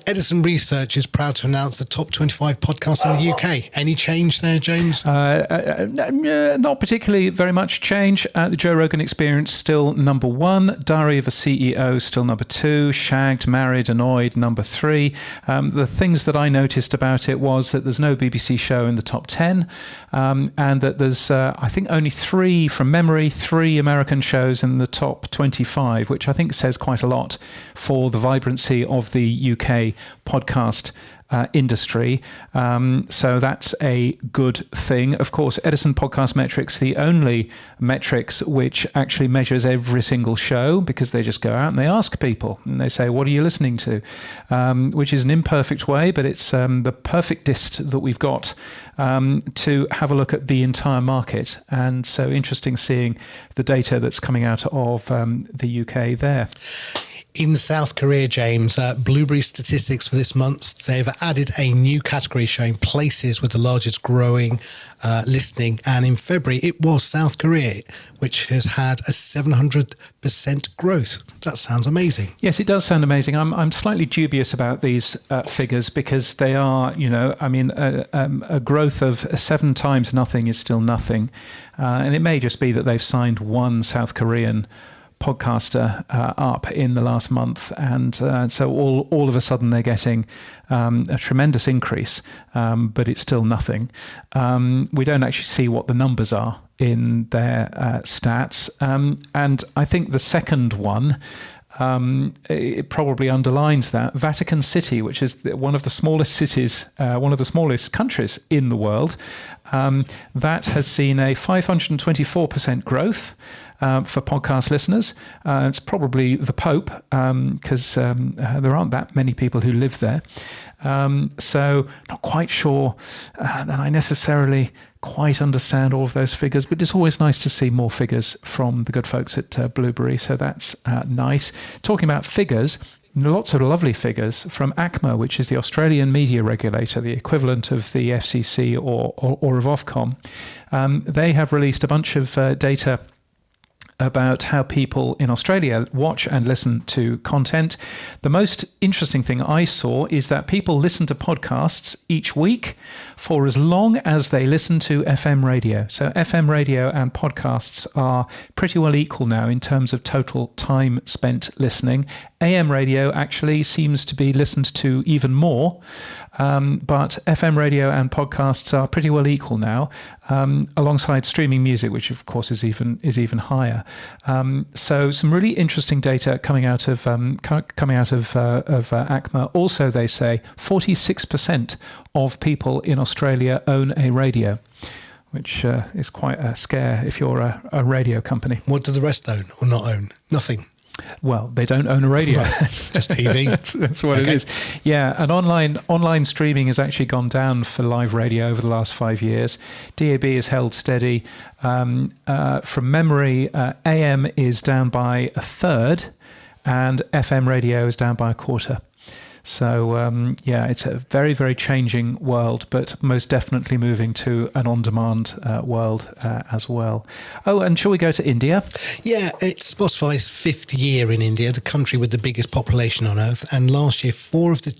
S3: Edison Research is proud to announce the top 25 podcasts in the UK. Any change there, James?
S1: Not particularly very much change. The Joe Rogan Experience still number 1. Diary of a CEO still number 2. Shagged, Married, Annoyed number 3. The things that I noticed about it was that there's no BBC show in the top 10, and that there's I think only 3 from memory, 3 American shows in the top 25, which I think says quite a lot for the vibrancy of the UK podcast industry. So that's a good thing. Of course, Edison Podcast Metrics, the only metrics which actually measures every single show, because they just go out and they ask people and they say, what are you listening to? Which is an imperfect way, but it's the perfectest that we've got to have a look at the entire market. And so interesting seeing the data that's coming out of the UK there.
S3: In South Korea, James, Blueberry statistics for this month, they've added a new category showing places with the largest growing listening. And in February, it was South Korea, which has had a 700% growth. That sounds amazing.
S1: Yes, it does sound amazing. I'm slightly dubious about these figures because they are, a growth of 7 times nothing is still nothing. And it may just be that they've signed one South Korean podcaster up in the last month, and so all of a sudden they're getting a tremendous increase, but it's still nothing. We don't actually see what the numbers are in their stats, and I think the second one it probably underlines that. Vatican City, which is one of the smallest cities, one of the smallest countries in the world, that has seen a 524% growth for podcast listeners. It's probably the Pope, because there aren't that many people who live there. So not quite sure that I necessarily quite understand all of those figures, but it's always nice to see more figures from the good folks at Blueberry, so that's nice. Talking about figures, lots of lovely figures from ACMA, which is the Australian media regulator, the equivalent of the FCC or of Ofcom. They have released a bunch of data about how people in Australia watch and listen to content. The most interesting thing I saw is that people listen to podcasts each week for as long as they listen to FM radio. So FM radio and podcasts are pretty well equal now in terms of total time spent listening. AM radio actually seems to be listened to even more, but FM radio and podcasts are pretty well equal now. alongside streaming music, which of course is even higher. So some really interesting data coming out of ACMA. Also, they say 46% of people in Australia own a radio, which is quite a scare if you're a radio company.
S3: What do the rest own or not own? Nothing.
S1: Well, they don't own a radio.
S3: Right. Just TV.
S1: that's what it is. Yeah, and online streaming has actually gone down for live radio over the last 5 years. DAB is held steady. From memory, AM is down by a third, and FM radio is down by a quarter. So, it's a very, very changing world, but most definitely moving to an on-demand world as well. Oh, and shall we go to India?
S3: Yeah, it's Spotify's 5th year in India, the country with the biggest population on Earth. And last year, 4 of the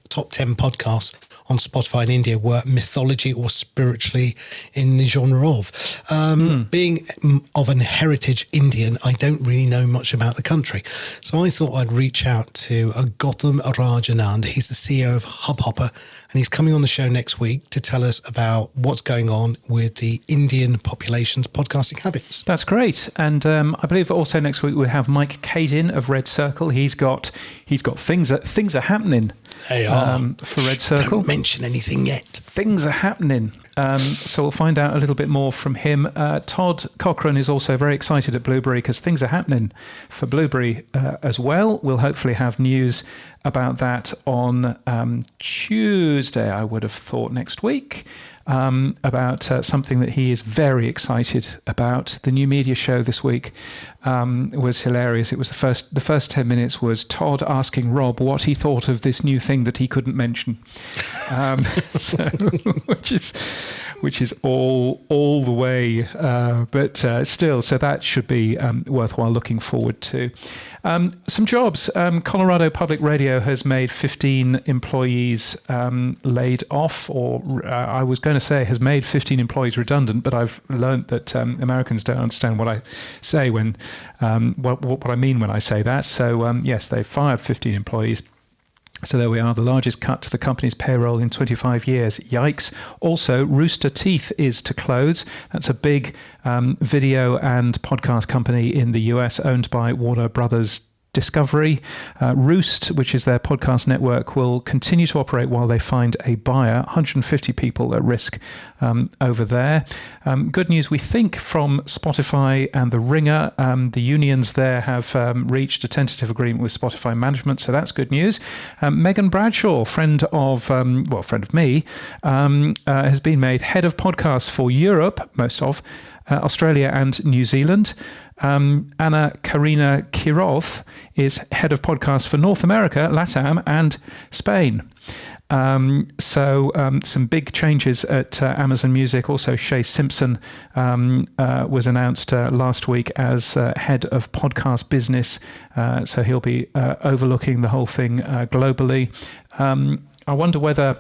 S3: top 10 podcasts on Spotify in India were mythology or spiritually in the genre of. Being of an heritage Indian, I don't really know much about the country. So I thought I'd reach out to Gautam Rajanand. He's the CEO of Hubhopper, and he's coming on the show next week to tell us about what's going on with the Indian population's podcasting habits.
S1: That's great. And I believe also next week we have Mike Cadin of Red Circle. He's got things are happening.
S3: They are.
S1: For Red Circle.
S3: Don't mention anything yet.
S1: Things are happening. So we'll find out a little bit more from him. Todd Cochran is also very excited at Blueberry because things are happening for Blueberry as well. We'll hopefully have news about that on Tuesday, I would have thought, next week. About something that he is very excited about. The new media show this week was hilarious. It was the first 10 minutes was Todd asking Rob what he thought of this new thing that he couldn't mention, which is all the way, but still. So that should be worthwhile looking forward to. Some jobs. Colorado Public Radio has made 15 employees laid off, or I was going to say has made 15 employees redundant, but I've learned that Americans don't understand what I say when what I mean when I say that. So yes, they fired 15 employees. So there we are, the largest cut to the company's payroll in 25 years. Yikes. Also, Rooster Teeth is to close. That's a big video and podcast company in the US owned by Warner Brothers Discovery. Roost, which is their podcast network, will continue to operate while they find a buyer. 150 people at risk over there. Good news, we think, from Spotify and The Ringer. The unions there have reached a tentative agreement with Spotify management, so that's good news. Megan Bradshaw, friend of me, has been made head of podcasts for Europe, most of Australia and New Zealand. Anna Karina Kirov is head of podcasts for North America, LATAM, and Spain. So some big changes at Amazon Music. Also, Shay Simpson was announced last week as head of podcast business. So he'll be overlooking the whole thing globally. I wonder whether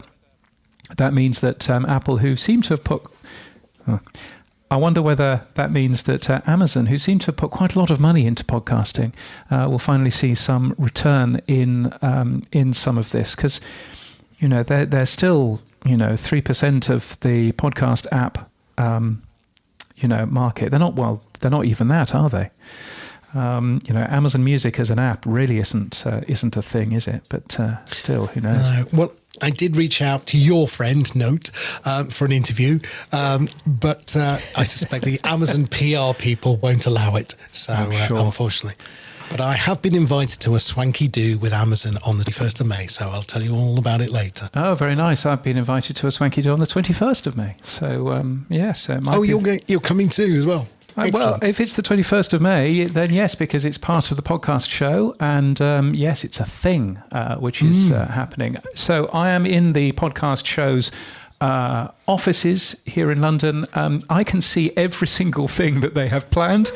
S1: that means that Apple, who seem to have put... I wonder whether that means that Amazon, who seem to have put quite a lot of money into podcasting, will finally see some return in some of this, because they're still 3% of the podcast app market. They're not even that, are they? Amazon Music as an app really isn't a thing, is it? But still, who knows?
S3: No. Well, I did reach out to your friend, Note, for an interview, but I suspect the Amazon PR people won't allow it, so
S1: sure.
S3: Unfortunately. But I have been invited to a swanky do with Amazon on the 1st of May, so I'll tell you all about it later.
S1: Oh, very nice. I've been invited to a swanky do on the 21st of May. So, yes.
S3: You're coming too as well?
S1: Well, if it's the 21st of May, then yes, because it's part of the podcast show. And yes, it's a thing which is happening. So I am in the podcast show's offices here in London. I can see every single thing that they have planned,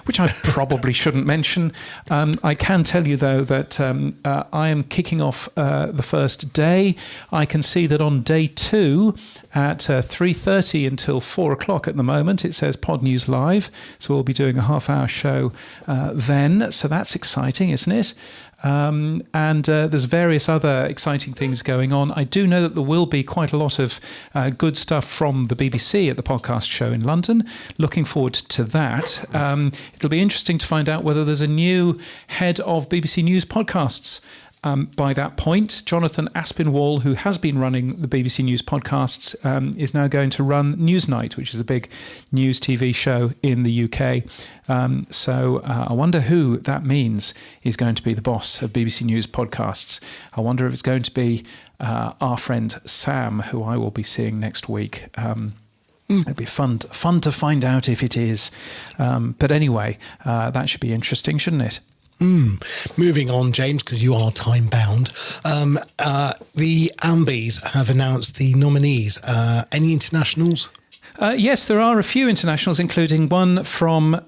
S1: which I probably shouldn't mention. I can tell you, though, that I am kicking off the first day. I can see that on day 2 at 3:30 until 4 o'clock at the moment, it says Podnews Live. So we'll be doing a half-hour show then. So that's exciting, isn't it? And there's various other exciting things going on. I do know that there will be quite a lot of good good stuff from the BBC at the podcast show in London. Looking forward to that. It'll be interesting to find out whether there's a new head of BBC News podcasts. By that point, Jonathan Aspinwall, who has been running the BBC News podcasts, is now going to run Newsnight, which is a big news TV show in the UK. So I wonder who that means is going to be the boss of BBC News podcasts. I wonder if it's going to be our friend Sam, who I will be seeing next week. It'd be fun to find out if it is. But anyway, that should be interesting, shouldn't it?
S3: Moving on, James, because you are time bound. The Ambies have announced the nominees. Any internationals?
S1: Yes, there are a few internationals, including one from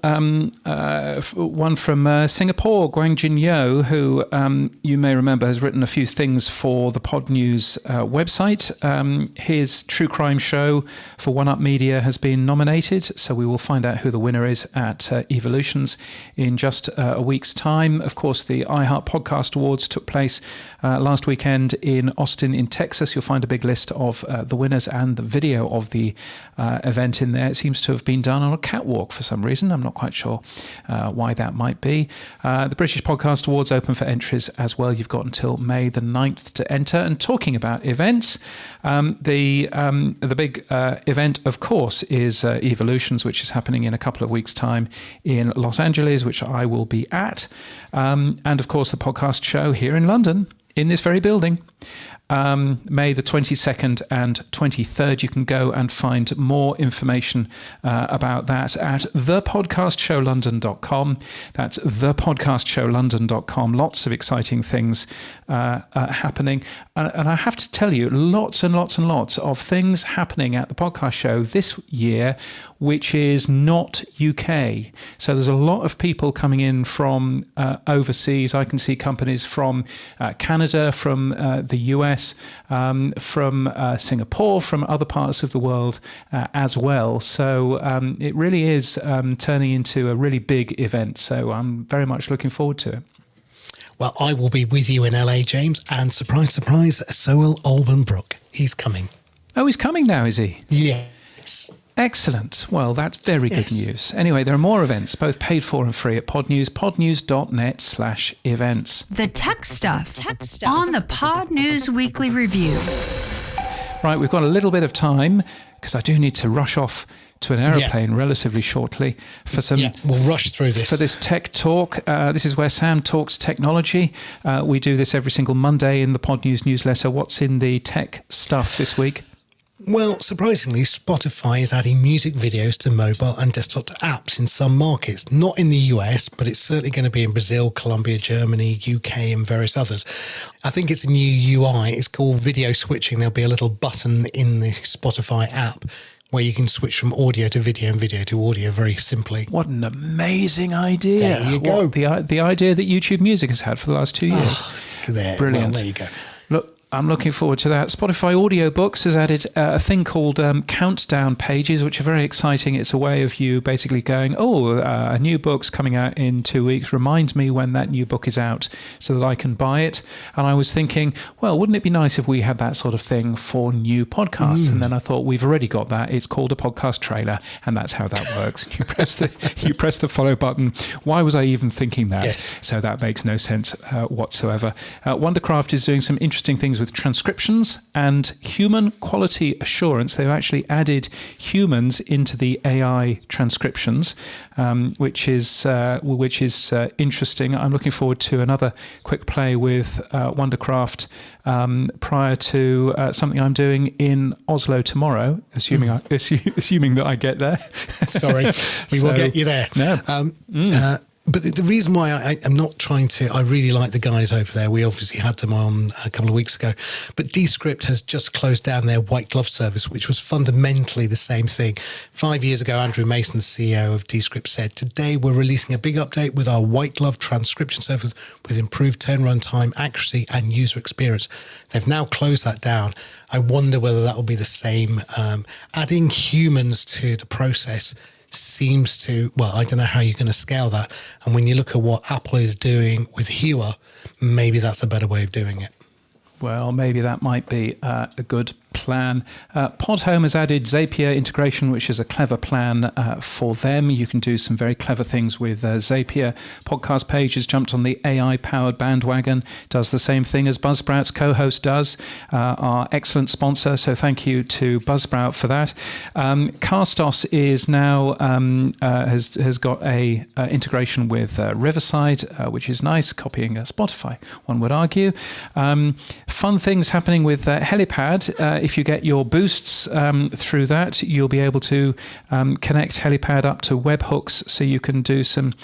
S1: Singapore, Guangjin Yo, who you may remember has written a few things for the Podnews website. His true crime show for One Up Media has been nominated, so we will find out who the winner is at Evolutions in just a week's time. Of course, the iHeart Podcast Awards took place last weekend in Austin, in Texas. You'll find a big list of the winners and the video of the event in there. It seems to have been done on a catwalk for some reason. I'm not quite sure why that might be. The British Podcast Awards open for entries as well. You've got until May the 9th to enter. And talking about events, the big event, of course, is Evolutions, which is happening in a couple of weeks' time in Los Angeles, which I will be at. And of course, the podcast show here in London, in this very building. May the 22nd and 23rd. You can go and find more information about that at thepodcastshowlondon.com. That's thepodcastshowlondon.com. Lots of exciting things happening. And I have to tell you, lots and lots and lots of things happening at the podcast show this year, which is not UK. So there's a lot of people coming in from overseas. I can see companies from Canada, from the US, from Singapore, from other parts of the world as well. So it really is turning into a really big event. So I'm very much looking forward to it.
S3: Well, I will be with you in LA, James, and surprise, surprise, so will Alban Brook. He's coming.
S1: Oh, he's coming now, is he?
S3: Yes.
S1: Excellent. Well, that's very good news. Anyway, there are more events, both paid for and free at Podnews, podnews.net/events.
S2: The tech stuff on the Podnews Weekly Review.
S1: Right, we've got a little bit of time because I do need to rush off to an aeroplane relatively shortly for some.
S3: Yeah, we'll rush through this.
S1: For this tech talk. This is where Sam talks technology. We do this every single Monday in the Podnews newsletter. What's in the tech stuff this week?
S3: Well, surprisingly, Spotify is adding music videos to mobile and desktop apps in some markets. Not in the US, but it's certainly going to be in Brazil, Colombia, Germany, UK, and various others. I think it's a new UI. It's called video switching. There'll be a little button in the Spotify app where you can switch from audio to video and video to audio very simply.
S1: What an amazing idea.
S3: There you go.
S1: The idea that YouTube Music has had for the last 2 years.
S3: Oh,
S1: Brilliant.
S3: Well, there you go.
S1: Look, I'm looking forward to that. Spotify Audiobooks has added a thing called countdown pages, which are very exciting. It's a way of you basically going, a new book's coming out in 2 weeks. Remind me when that new book is out so that I can buy it. And I was thinking, well, wouldn't it be nice if we had that sort of thing for new podcasts? And then I thought, we've already got that. It's called a podcast trailer, and that's how that works. You press the follow button. Why was I even thinking that?
S3: Yes.
S1: So that makes no sense whatsoever. Wondercraft is doing some interesting things with transcriptions and human quality assurance. They've actually added humans into the AI transcriptions, which is interesting. I'm looking forward to another quick play with Wondercraft prior to something I'm doing in Oslo tomorrow, assuming that I get there.
S3: Sorry, we will get you there.
S1: No.
S3: But the reason why I'm not trying to, I really like the guys over there. We obviously had them on a couple of weeks ago. But Descript has just closed down their white glove service, which was fundamentally the same thing. 5 years ago, Andrew Mason, the CEO of Descript, said, today we're releasing a big update with our white glove transcription service with improved turnaround time, accuracy, and user experience. They've now closed that down. I wonder whether that will be the same. Adding humans to the process seems to, well, I don't know how you're going to scale that. And when you look at what Apple is doing with Hua, maybe that's a better way of doing it.
S1: Well, maybe that might be a good plan. Podhome has added Zapier integration, which is a clever plan for them. You can do some very clever things with Zapier. Podcast Page has jumped on the AI-powered bandwagon, does the same thing as Buzzsprout's co-host does, our excellent sponsor, so thank you to Buzzsprout for that. Castos is now has got a integration with Riverside, which is nice, copying Spotify, one would argue. Fun things happening with Helipad. If you get your boosts through that, you'll be able to connect Helipad up to webhooks, so you can do some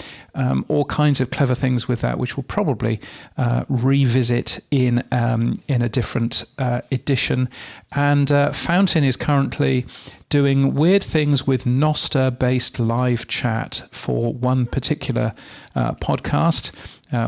S1: all kinds of clever things with that, which we'll probably revisit in a different edition. And Fountain is currently doing weird things with Nostr-based live chat for one particular podcast,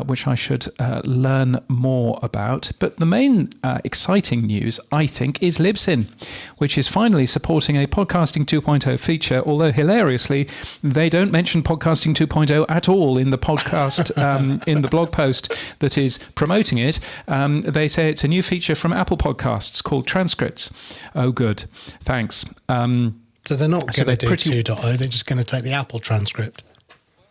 S1: which I should learn more about. But the main exciting news, I think, is Libsyn, which is finally supporting a Podcasting 2.0 feature, although hilariously, they don't mention Podcasting 2.0 at all in the podcast, in the blog post that is promoting it. They say it's a new feature from Apple Podcasts called Transcripts. Oh, good. Thanks.
S3: So they're not going to do 2.0, they're just going to take the Apple transcript.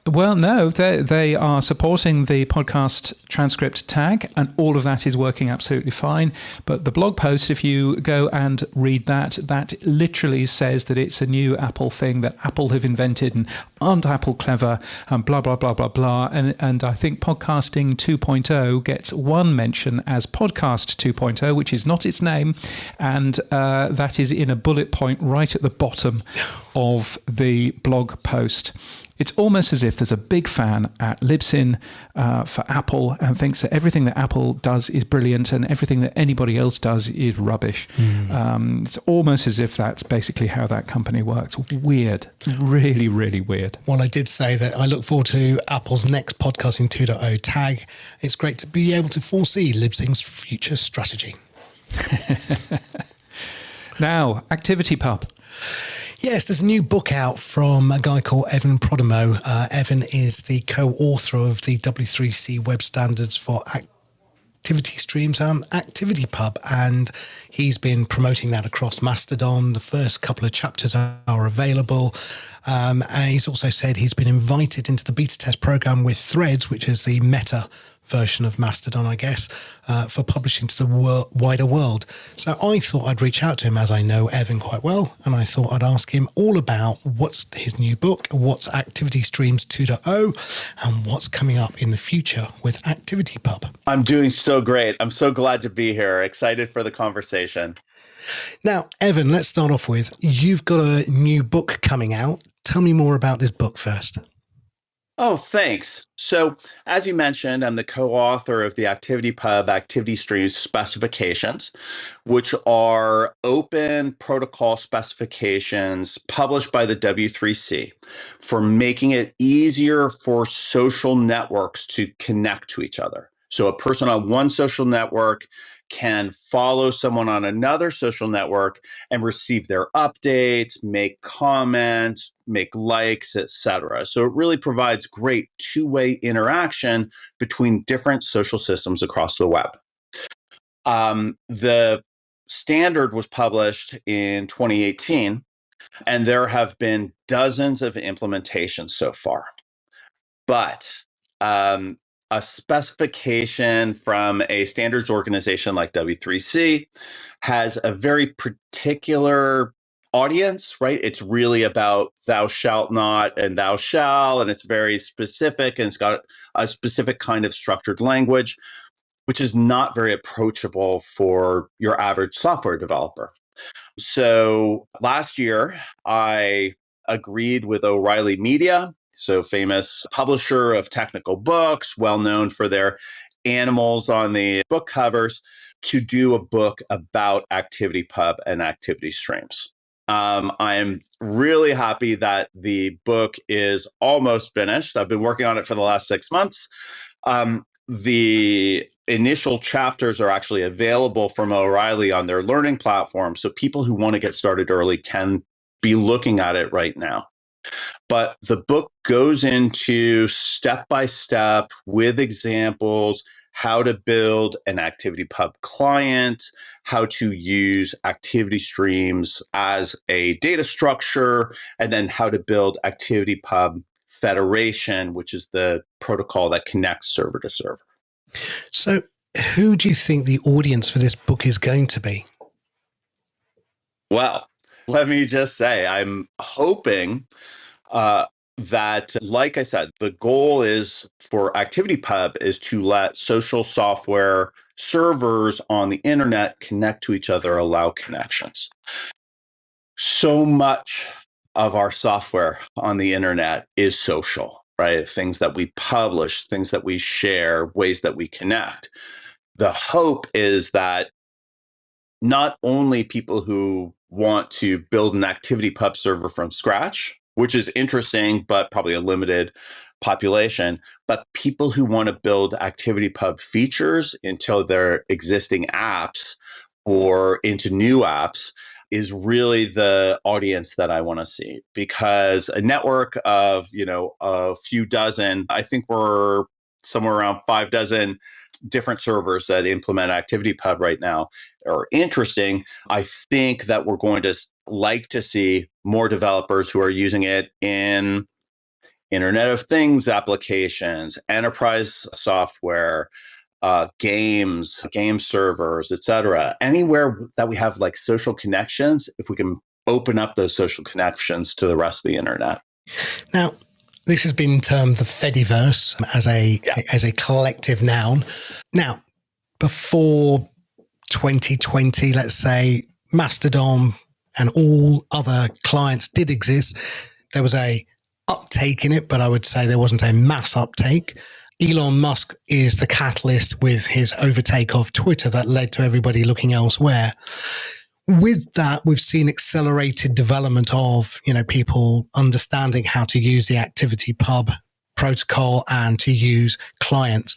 S1: Well, no, they are supporting the podcast transcript tag, and all of that is working absolutely fine. But the blog post, if you go and read that literally says that it's a new Apple thing that Apple have invented, and aren't Apple clever, and blah, blah, blah, blah, blah. And I think Podcasting 2.0 gets one mention as Podcast 2.0, which is not its name, and that is in a bullet point right at the bottom of the blog post. It's almost as if there's a big fan at Libsyn for Apple and thinks that everything that Apple does is brilliant and everything that anybody else does is rubbish. It's almost as if that's basically how that company works. Weird. Really, really weird.
S3: Well, I did say that I look forward to Apple's next Podcasting 2.0 tag. It's great to be able to foresee Libsyn's future strategy.
S1: Now, ActivityPub.
S3: Yes, there's a new book out from a guy called Evan Prodromou. Evan is the co-author of the W3C web standards for activity streams and ActivityPub, and he's been promoting that across Mastodon. The first couple of chapters are available. And he's also said he's been invited into the beta test program with Threads, which is the meta version of Mastodon, I guess, for publishing to the wider world. So I thought I'd reach out to him, as I know Evan quite well, and I thought I'd ask him all about what's his new book, what's Activity Streams 2.0, and what's coming up in the future with ActivityPub.
S4: I'm doing so great. I'm so glad to be here. Excited for the conversation.
S3: Now, Evan, let's start off with, you've got a new book coming out. Tell me more about this book first.
S4: Oh, thanks. So, as you mentioned, I'm the co-author of the ActivityPub Activity Streams Specifications, which are open protocol specifications published by the W3C for making it easier for social networks to connect to each other. So a person on one social network can follow someone on another social network and receive their updates, make comments, make likes, etc. So it really provides great two-way interaction between different social systems across the web. The standard was published in 2018, and there have been dozens of implementations so far. But a specification from a standards organization like W3C has a very particular audience, right? It's really about thou shalt not and thou shall, and it's very specific, and it's got a specific kind of structured language, which is not very approachable for your average software developer. So last year, I agreed with O'Reilly Media, so famous publisher of technical books, well known for their animals on the book covers, to do a book about ActivityPub and activity streams. I'm really happy that the book is almost finished. I've been working on it for the last 6 months. The initial chapters are actually available from O'Reilly on their learning platform, so people who want to get started early can be looking at it right now. But the book goes into step-by-step with examples how to build an ActivityPub client, how to use activity streams as a data structure, and then how to build ActivityPub Federation, which is the protocol that connects server to server.
S3: So who do you think the audience for this book is going to be?
S4: Well, let me just say, I'm hoping that, like I said, the goal is for ActivityPub is to let social software servers on the internet connect to each other, allow connections. So much of our software on the internet is social, right? Things that we publish, things that we share, ways that we connect. The hope is that not only people who want to build an ActivityPub server from scratch, which is interesting, but probably a limited population, but people who want to build ActivityPub features into their existing apps or into new apps is really the audience that I want to see. Because a network of, a few dozen, I think we're somewhere around 5 dozen different servers that implement ActivityPub right now are interesting. I think that we're going to like to see more developers who are using it in Internet of Things applications, enterprise software, games, game servers, etc. Anywhere that we have like social connections, if we can open up those social connections to the rest of the internet.
S3: Now, this has been termed the Fediverse as a collective noun. Now, before 2020, let's say, Mastodon and all other clients did exist. There was a uptake in it, but I would say there wasn't a mass uptake. Elon Musk is the catalyst with his overtake of Twitter that led to everybody looking elsewhere. With that, we've seen accelerated development of, people understanding how to use the ActivityPub protocol and to use clients.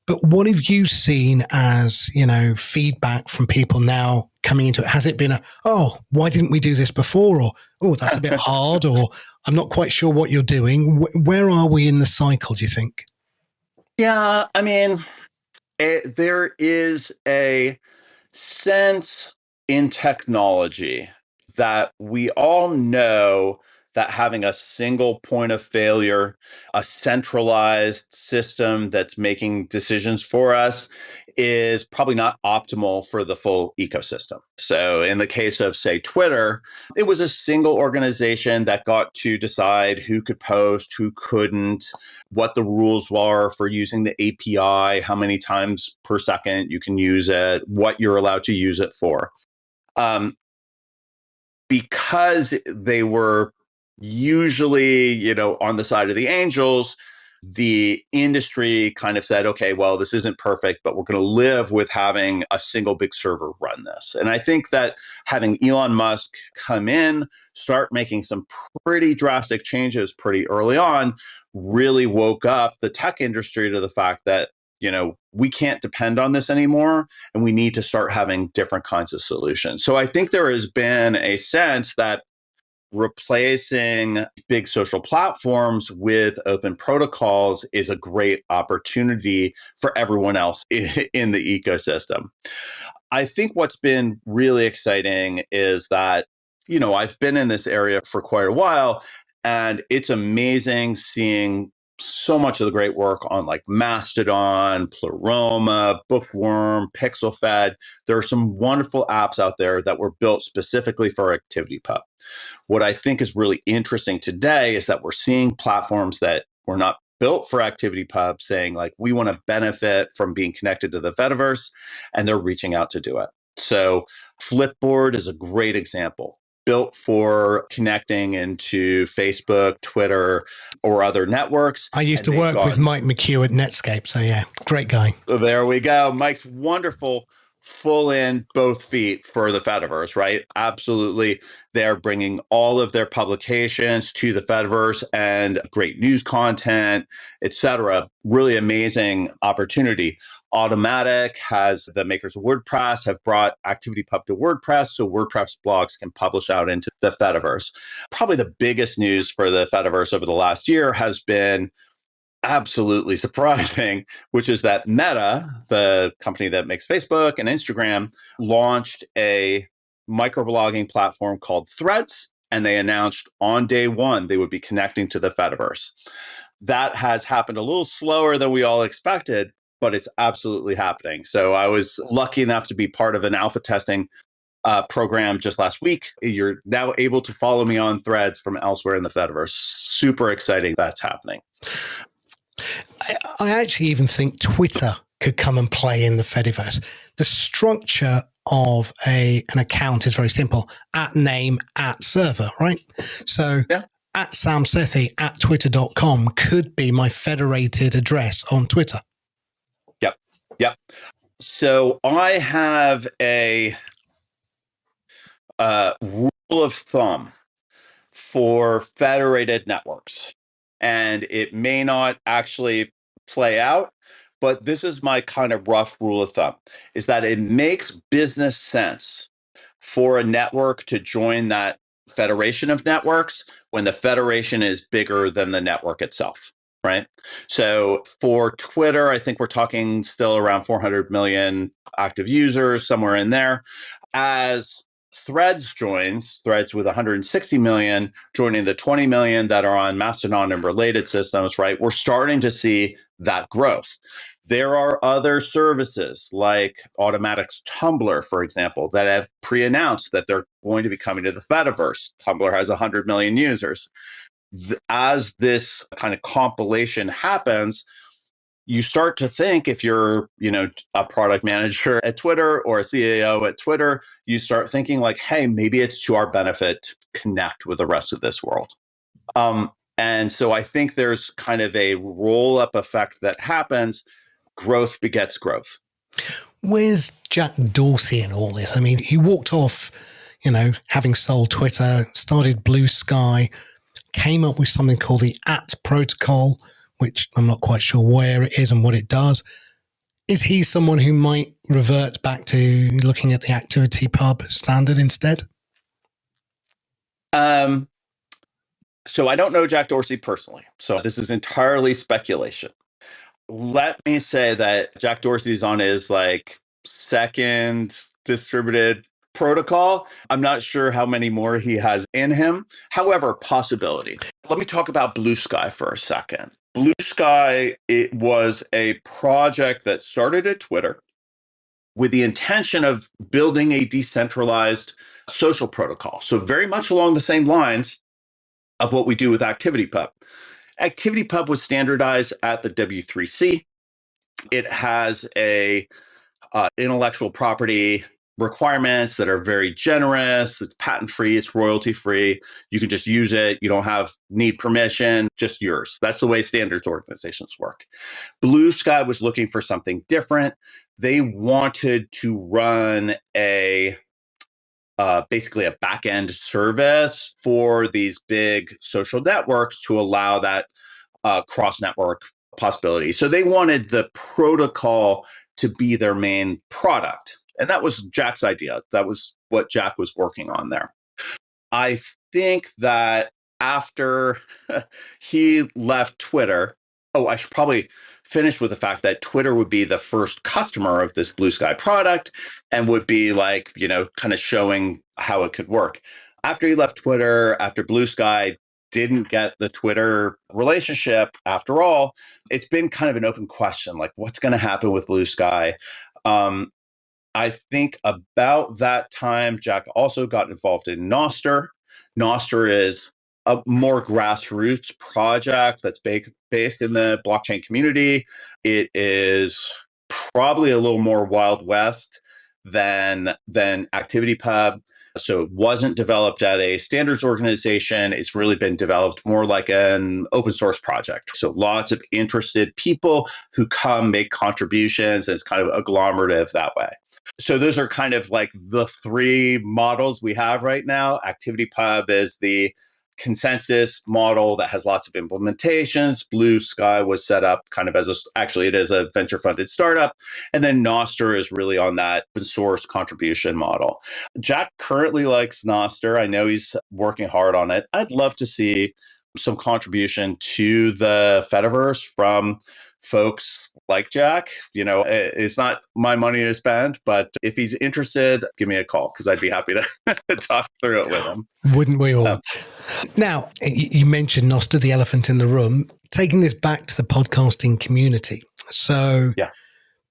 S3: But what have you seen as, feedback from people now coming into it? Has it been why didn't we do this before? Or, that's a bit hard, or I'm not quite sure what you're doing. Where are we in the cycle, do you think?
S4: Yeah, I mean, there is a sense in technology that we all know that having a single point of failure, a centralized system that's making decisions for us is probably not optimal for the full ecosystem. So in the case of, say, Twitter, it was a single organization that got to decide who could post, who couldn't, what the rules were for using the API, how many times per second you can use it, what you're allowed to use it for. Because they were usually, on the side of the angels, the industry kind of said, okay, well, this isn't perfect, but we're going to live with having a single big server run this. And I think that having Elon Musk come in, start making some pretty drastic changes pretty early on, really woke up the tech industry to the fact that, we can't depend on this anymore, and we need to start having different kinds of solutions. So I think there has been a sense that replacing big social platforms with open protocols is a great opportunity for everyone else in the ecosystem. I think what's been really exciting is that, I've been in this area for quite a while, and it's amazing seeing so much of the great work on like Mastodon, Pleroma, Bookworm, PixelFed. There are some wonderful apps out there that were built specifically for ActivityPub. What I think is really interesting today is that we're seeing platforms that were not built for ActivityPub saying like, we want to benefit from being connected to the Fediverse, and they're reaching out to do it. So Flipboard is a great example. Built for connecting into Facebook, Twitter, or other networks.
S3: I used to work with Mike McHugh at Netscape. So yeah, great guy.
S4: So there we go. Mike's wonderful, full in both feet for the Fediverse, right? Absolutely. They're bringing all of their publications to the Fediverse and great news content, etc. Really amazing opportunity. Automatic has the makers of WordPress have brought ActivityPub to WordPress, so WordPress blogs can publish out into the Fediverse. Probably the biggest news for the Fediverse over the last year has been absolutely surprising, which is that Meta, the company that makes Facebook and Instagram, launched a microblogging platform called Threads, and they announced on day one they would be connecting to the Fediverse. That has happened a little slower than we all expected, but it's absolutely happening. So I was lucky enough to be part of an alpha testing program just last week. You're now able to follow me on Threads from elsewhere in the Fediverse. Super exciting that's happening.
S3: I actually even think Twitter could come and play in the Fediverse. The structure of an account is very simple: @name, @server, right? So
S4: yeah.
S3: @samsethi @twitter.com could be my federated address on Twitter.
S4: Yep. So I have a rule of thumb for federated networks, and it may not actually play out, but this is my kind of rough rule of thumb, is that it makes business sense for a network to join that federation of networks when the federation is bigger than the network itself, right? So for Twitter, I think we're talking still around 400 million active users, somewhere in there. As Threads joins, Threads with 160 million, joining the 20 million that are on Mastodon and related systems, right? We're starting to see that growth. There are other services like Automatic's Tumblr, for example, that have pre-announced that they're going to be coming to the Fediverse. Tumblr has 100 million users. As this kind of compilation happens, you start to think, if you're, a product manager at Twitter or a CAO at Twitter, you start thinking like, hey, maybe it's to our benefit to connect with the rest of this world. And so I think there's kind of a roll-up effect that happens. Growth begets growth.
S3: Where's Jack Dorsey in all this? I mean, he walked off, having sold Twitter, started Blue Sky, came up with something called the protocol, which I'm not quite sure where it is and what it does. Is he someone who might revert back to looking at the ActivityPub standard instead?
S4: So I don't know Jack Dorsey personally, so this is entirely speculation. Let me say that Jack Dorsey's on his second distributed protocol. I'm not sure how many more he has in him. However, possibility. Let me talk about Blue Sky for a second. Blue Sky, it was a project that started at Twitter with the intention of building a decentralized social protocol. So very much along the same lines of what we do with ActivityPub. ActivityPub was standardized at the W3C. It has a intellectual property requirements that are very generous. It's patent-free, it's royalty-free. You can just use it. You don't need permission, just yours. That's the way standards organizations work. Blue Sky was looking for something different. They wanted to run basically a back-end service for these big social networks to allow that cross-network possibility. So they wanted the protocol to be their main product. And that was Jack's idea. That was what Jack was working on there. I think that after he left Twitter, I should probably finish with the fact that Twitter would be the first customer of this Blue Sky product and would be kind of showing how it could work. After he left Twitter, after Blue Sky didn't get the Twitter relationship, after all, it's been kind of an open question, what's going to happen with Blue Sky? I think about that time, Jack also got involved in Nostr. Nostr is a more grassroots project that's based in the blockchain community. It is probably a little more Wild West than ActivityPub. So it wasn't developed at a standards organization. It's really been developed more like an open source project. So lots of interested people who come make contributions, and it's kind of agglomerative that way. So those are kind of the three models we have right now. ActivityPub is the consensus model that has lots of implementations. Blue Sky was set up kind of it is a venture funded startup. And then Nostr is really on that open source contribution model. Jack currently likes Nostr. I know he's working hard on it. I'd love to see some contribution to the Fediverse from folks like Jack. It's not my money to spend, but if he's interested, give me a call because I'd be happy to talk through it with him.
S3: Wouldn't we all? Now, you mentioned Noster, the elephant in the room, taking this back to the podcasting community. So
S4: yeah.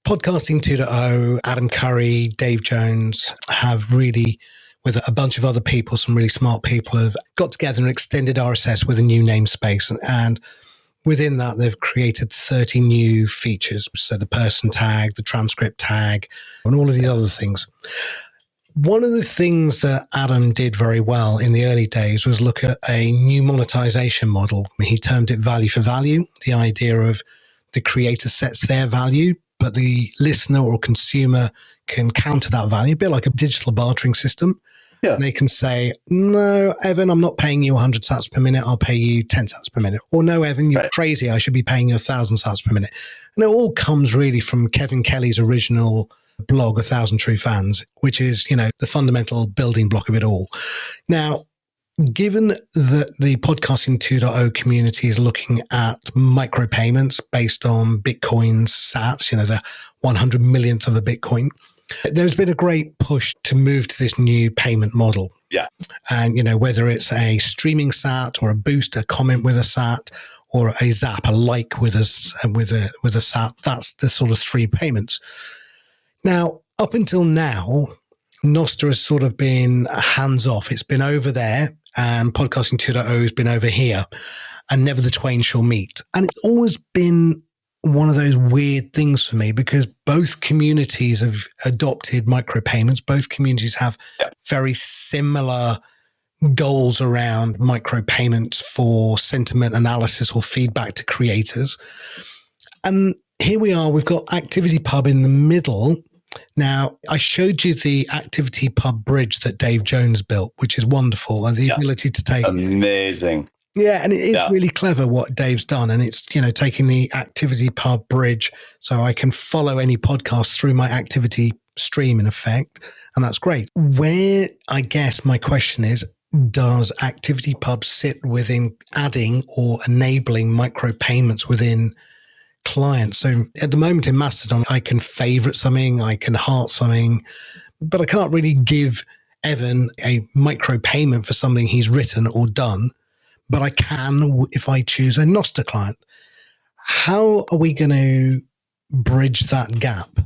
S3: Podcasting 2.0, Adam Curry, Dave Jones have really, with a bunch of other people, some really smart people, have got together and extended RSS with a new namespace. And within that, they've created 30 new features. So the person tag, the transcript tag, and all of the other things. One of the things that Adam did very well in the early days was look at a new monetization model. He termed it value for value, the idea of the creator sets their value, but the listener or consumer can counter that value, a bit like a digital bartering system.
S4: Yeah.
S3: And they can say, no, Evan, I'm not paying you 100 sats per minute. I'll pay you 10 sats per minute. Or no, Evan, you're crazy. I should be paying you 1,000 sats per minute. And it all comes really from Kevin Kelly's original blog, 1,000 True Fans, which is, the fundamental building block of it all. Now, given that the Podcasting 2.0 community is looking at micropayments based on Bitcoin's sats, the 100 millionth of a Bitcoin, there's been a great push to move to this new payment model.
S4: Yeah.
S3: And, whether it's a streaming sat or a boost, a comment with a sat, or a zap, a like with a sat, that's the sort of three payments. Now, up until now, Nostr has sort of been hands off. It's been over there, and Podcasting 2.0 has been over here, and never the twain shall meet. And it's always been one of those weird things for me because both communities have adopted micropayments. Both communities have very similar goals around micropayments for sentiment analysis or feedback to creators. And here we are, we've got ActivityPub in the middle. Now, I showed you the ActivityPub bridge that Dave Jones built, which is wonderful. And the ability to take...
S4: Amazing.
S3: Yeah, and it's really clever what Dave's done. And it's, taking the ActivityPub bridge so I can follow any podcast through my activity stream in effect. And that's great. Where, I guess, my question is, does ActivityPub sit within adding or enabling micropayments within clients? So at the moment in Mastodon, I can favorite something, I can heart something, but I can't really give Evan a micropayment for something he's written or done. But I can if I choose a Nostr client. How are we going to bridge that gap?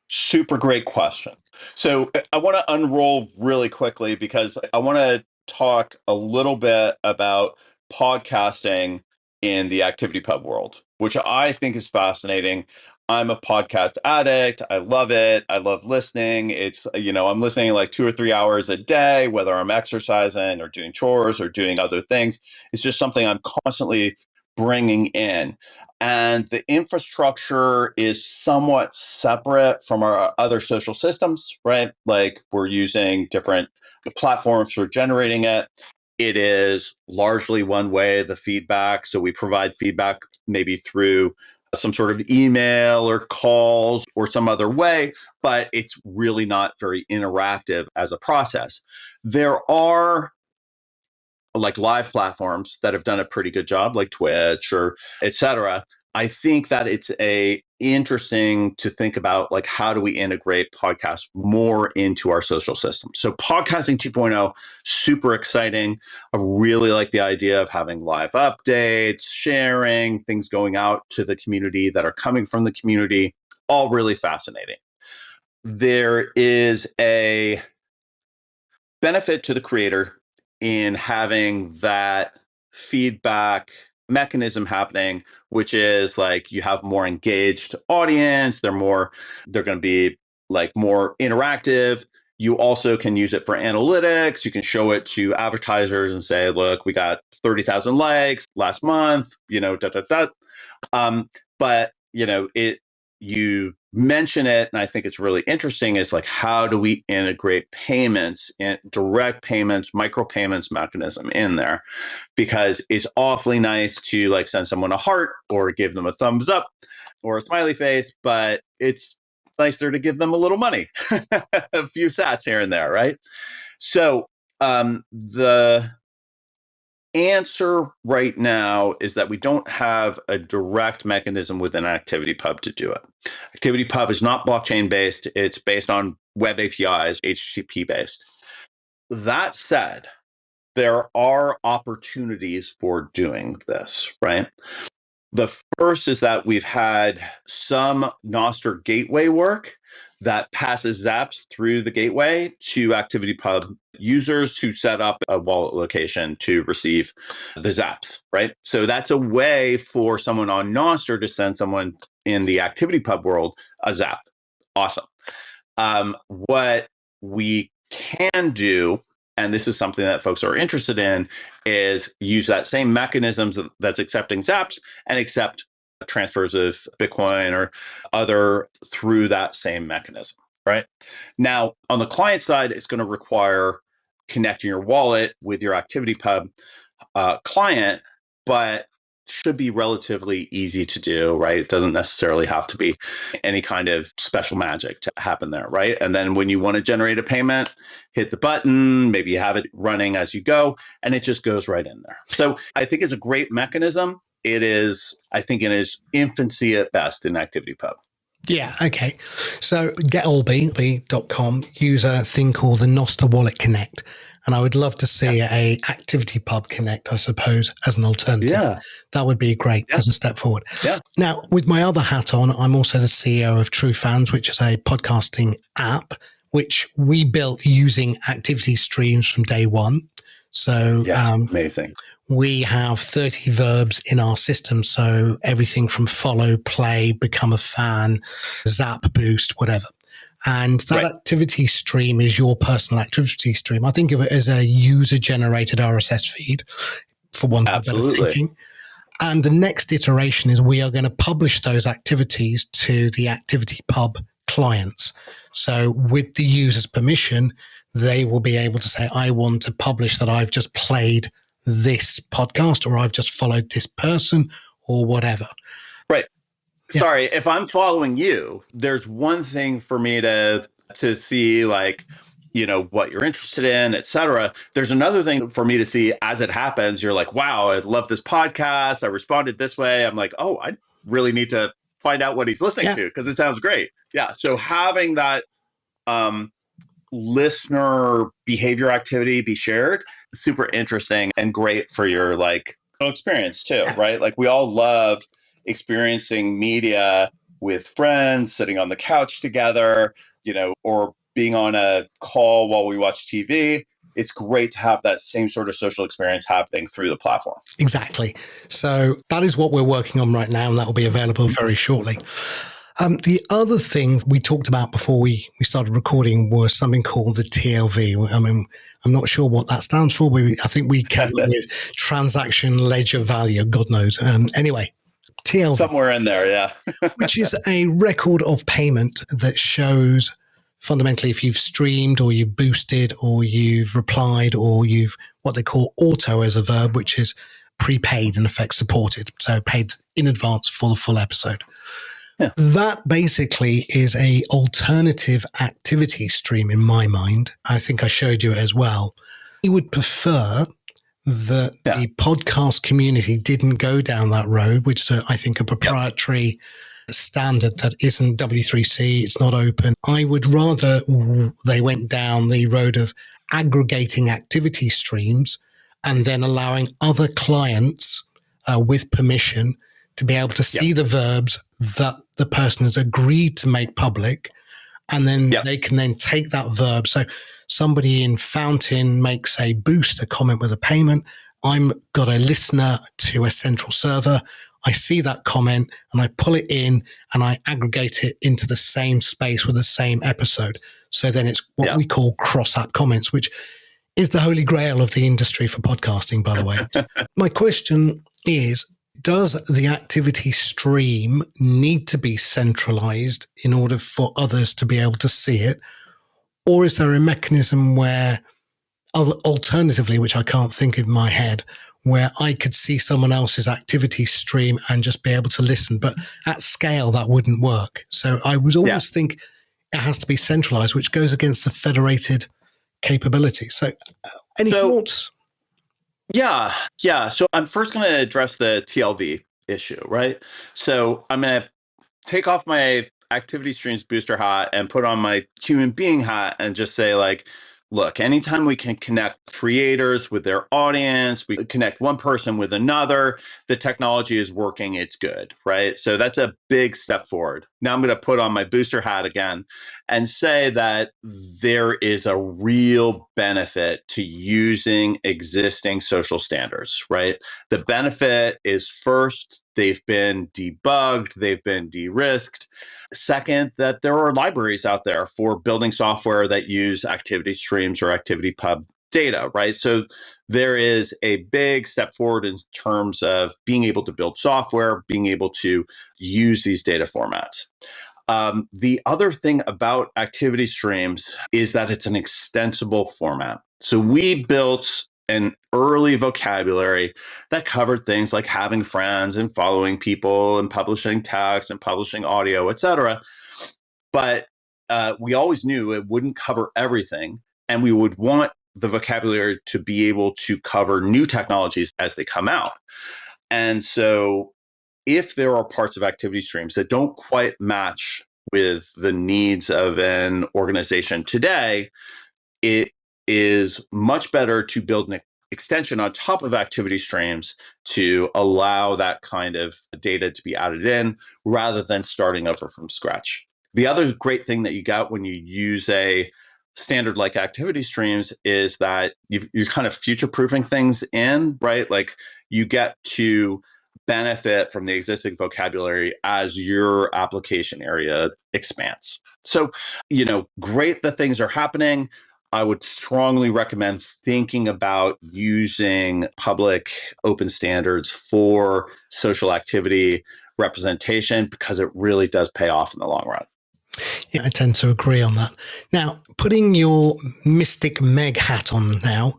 S4: Super great question. So I want to unroll really quickly because I want to talk a little bit about podcasting in the ActivityPub world, which I think is fascinating. I'm a podcast addict. I love it. I love listening. It's, I'm listening like 2 or 3 hours a day, whether I'm exercising or doing chores or doing other things. It's just something I'm constantly bringing in. And the infrastructure is somewhat separate from our other social systems, right? Like we're using different platforms for generating it. It is largely one way, the feedback. So we provide feedback maybe through some sort of email or calls or some other way, but it's really not very interactive as a process. There are like live platforms that have done a pretty good job, like Twitch or et cetera. I think that it's interesting to think about like how do we integrate podcasts more into our social system. So podcasting 2.0, super exciting. I really like the idea of having live updates, sharing, things going out to the community that are coming from the community, all really fascinating. There is a benefit to the creator in having that feedback mechanism happening, which is like you have more engaged audience, they're going to be like more interactive. You also can use it for analytics. You can show it to advertisers and say, look, we got 30,000 likes last month, but you mention it, and I think it's really interesting, is like, how do we integrate payments and direct payments, micropayments mechanism in there? Because it's awfully nice to like send someone a heart or give them a thumbs up or a smiley face, but it's nicer to give them a little money, a few sats here and there, right? So the answer right now is that we don't have a direct mechanism within ActivityPub to do it. ActivityPub is not blockchain based. It's based on web APIs, HTTP based. That said, there are opportunities for doing this, right? The first is that we've had some Nostr gateway work that passes zaps through the gateway to ActivityPub users to set up a wallet location to receive the zaps, right? So that's a way for someone on Nostr to send someone in the ActivityPub world a zap. Awesome. What we can do, and this is something that folks are interested in, is use that same mechanisms that's accepting zaps and accept transfers of Bitcoin or other through that same mechanism, right? Now, on the client side, it's going to require connecting your wallet with your ActivityPub client, but should be relatively easy to do, right? It doesn't necessarily have to be any kind of special magic to happen there, right? And then when you want to generate a payment, hit the button, maybe you have it running as you go, and it just goes right in there. So I think it's a great mechanism. It is, I think, in its infancy at best in ActivityPub.
S3: Yeah, okay. So getolb.com use a thing called the Nostr Wallet Connect. And I would love to see a ActivityPub Connect, I suppose, as an alternative.
S4: Yeah.
S3: That would be great as a step forward.
S4: Yeah.
S3: Now, with my other hat on, I'm also the CEO of True Fans, which is a podcasting app, which we built using activity streams from day one. So
S4: amazing.
S3: We have 30 verbs in our system. So everything from follow, play, become a fan, zap, boost, whatever. And that activity stream is your personal activity stream. I think of it as a user-generated RSS feed, for one of better thinking. And the next iteration is we are going to publish those activities to the ActivityPub clients. So with the user's permission, they will be able to say, I want to publish that I've just played this podcast, or I've just followed this person, or whatever.
S4: Right. Yeah. Sorry, if I'm following you, there's one thing for me to see, like, you know, what you're interested in, et cetera. There's another thing for me to see as it happens. You're like, wow, I love this podcast. I responded this way. I'm like, oh, I really need to find out what he's listening to because it sounds great. Yeah. So having that listener behavior activity be shared, super interesting and great for your like experience too, right? Like we all love experiencing media with friends, sitting on the couch together, you know, or being on a call while we watch TV. It's great to have that same sort of social experience happening through the platform.
S3: Exactly. So that is what we're working on right now, and that will be available very shortly. The other thing we talked about before we started recording was something called the TLV. I mean, I'm not sure what that stands for, but I think we came up with transaction ledger value, God knows. Anyway, TLV.
S4: Somewhere in there, yeah.
S3: Which is a record of payment that shows fundamentally if you've streamed or you've boosted or you've replied or you've what they call auto as a verb, which is prepaid, in effect supported. So paid in advance for the full episode. Yeah. That basically is a alternative activity stream in my mind. I think I showed you it as well. We would prefer that the podcast community didn't go down that road, which is, I think, a proprietary standard that isn't W3C, it's not open. I would rather they went down the road of aggregating activity streams and then allowing other clients with permission to be able to see the verbs that the person has agreed to make public, and then they can then take that verb. So somebody in Fountain makes a boost, a comment with a payment. I'm got a listener to a central server. I see that comment and I pull it in and I aggregate it into the same space with the same episode. So then it's what we call cross-app comments, which is the holy grail of the industry for podcasting, by the way. My question is, does the activity stream need to be centralized in order for others to be able to see it? Or is there a mechanism where, alternatively, which I can't think of in my head, where I could see someone else's activity stream and just be able to listen? But at scale, that wouldn't work. So I would always think it has to be centralized, which goes against the federated capability. So any thoughts?
S4: Yeah, yeah. So I'm first going to address the TLV issue, right? So I'm going to take off my activity streams booster hat and put on my human being hat and just say, like, look, anytime we can connect creators with their audience, we connect one person with another, the technology is working, it's good, right? So that's a big step forward. Now I'm going to put on my booster hat again and say that there is a real benefit to using existing social standards, right? The benefit is, first, they've been debugged, they've been de-risked. Second, that there are libraries out there for building software that use activity streams or ActivityPub data, right? So there is a big step forward in terms of being able to build software, being able to use these data formats. The other thing about activity streams is that it's an extensible format. So we built an early vocabulary that covered things like having friends and following people and publishing text and publishing audio, et cetera. But we always knew it wouldn't cover everything. And we would want the vocabulary to be able to cover new technologies as they come out. And so if there are parts of activity streams that don't quite match with the needs of an organization today, it is much better to build an extension on top of activity streams to allow that kind of data to be added in rather than starting over from scratch. The other great thing that you got when you use a standard like activity streams is that you're kind of future proofing things in, right? Like you get to benefit from the existing vocabulary as your application area expands. So, great that things are happening. I would strongly recommend thinking about using public open standards for social activity representation because it really does pay off in the long run.
S3: Yeah, I tend to agree on that. Now, putting your Mystic Meg hat on now,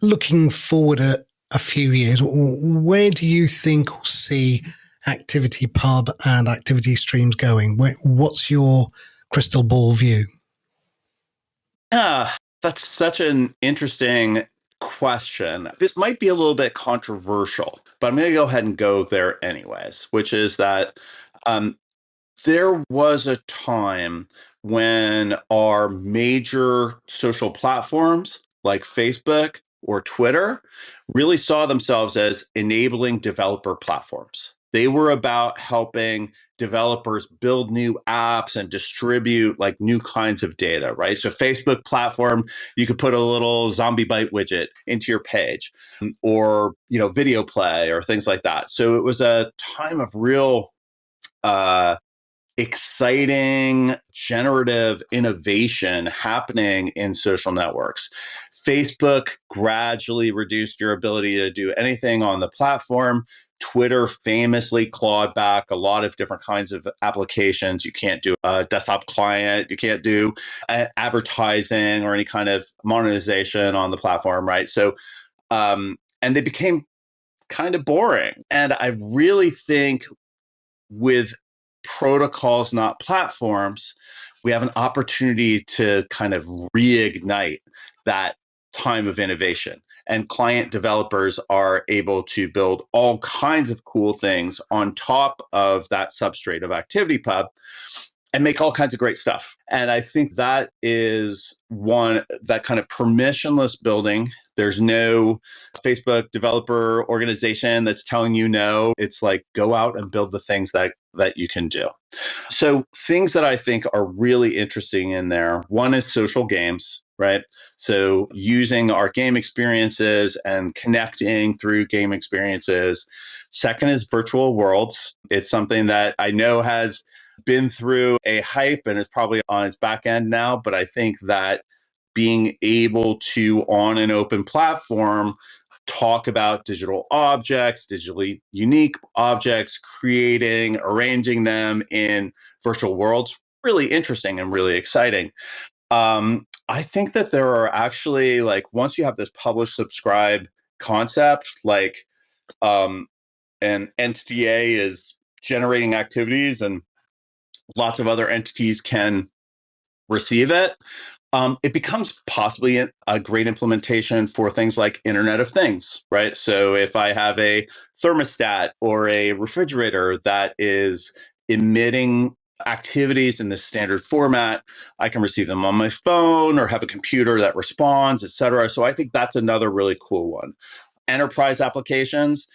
S3: looking forward a few years, where do you think we'll see ActivityPub and activity streams going? What's your crystal ball view?
S4: Yeah, that's such an interesting question. This might be a little bit controversial, but I'm going to go ahead and go there anyways, which is that um, there was a time when our major social platforms like Facebook or Twitter really saw themselves as enabling developer platforms. They were about helping developers build new apps and distribute like new kinds of data, right? So Facebook platform, you could put a little zombie bite widget into your page or, video play or things like that. So it was a time of real exciting generative innovation happening in social networks. Facebook gradually reduced your ability to do anything on the platform. Twitter famously clawed back a lot of different kinds of applications. You can't do a desktop client, you can't do advertising or any kind of monetization on the platform, right? So, and they became kind of boring. And I really think with protocols, not platforms, we have an opportunity to kind of reignite that time of innovation. And client developers are able to build all kinds of cool things on top of that substrate of ActivityPub and make all kinds of great stuff. And I think that is one, that kind of permissionless building. There's no Facebook developer organization that's telling you no. It's like, go out and build the things that you can do. So things that I think are really interesting in there, one is social games, right? So using our game experiences and connecting through game experiences. Second is virtual worlds. It's something that I know has been through a hype and is probably on its back end now, but I think that being able to, on an open platform, talk about digital objects, digitally unique objects, creating, arranging them in virtual worlds, really interesting and really exciting. I think that there are actually, like, once you have this publish subscribe concept, like an entity A is generating activities and lots of other entities can receive it. It becomes possibly a great implementation for things like Internet of Things, right? So if I have a thermostat or a refrigerator that is emitting activities in this standard format, I can receive them on my phone or have a computer that responds, et cetera. So I think that's another really cool one. Enterprise applications,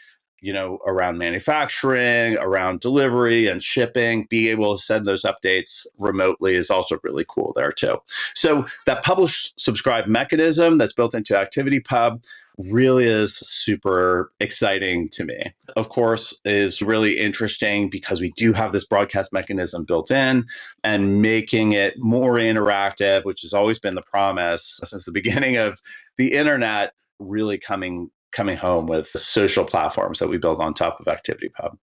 S4: around manufacturing, around delivery and shipping, being able to send those updates remotely is also really cool there too. So that publish subscribe mechanism that's built into ActivityPub really is super exciting to me. Of course, is really interesting because we do have this broadcast mechanism built in, and making it more interactive, which has always been the promise since the beginning of the internet, really coming home with social platforms that we build on top of ActivityPub.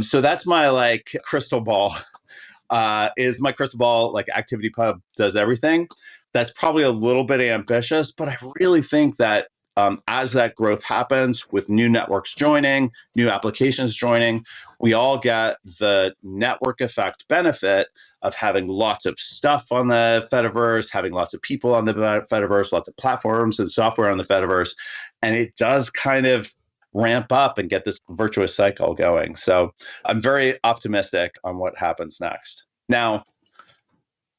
S4: So that's my crystal ball. Is my crystal ball like ActivityPub does everything? That's probably a little bit ambitious, but I really think that as that growth happens with new networks joining, new applications joining, we all get the network effect benefit of having lots of stuff on the Fediverse, having lots of people on the Fediverse, lots of platforms and software on the Fediverse. And it does kind of ramp up and get this virtuous cycle going. So I'm very optimistic on what happens next. Now,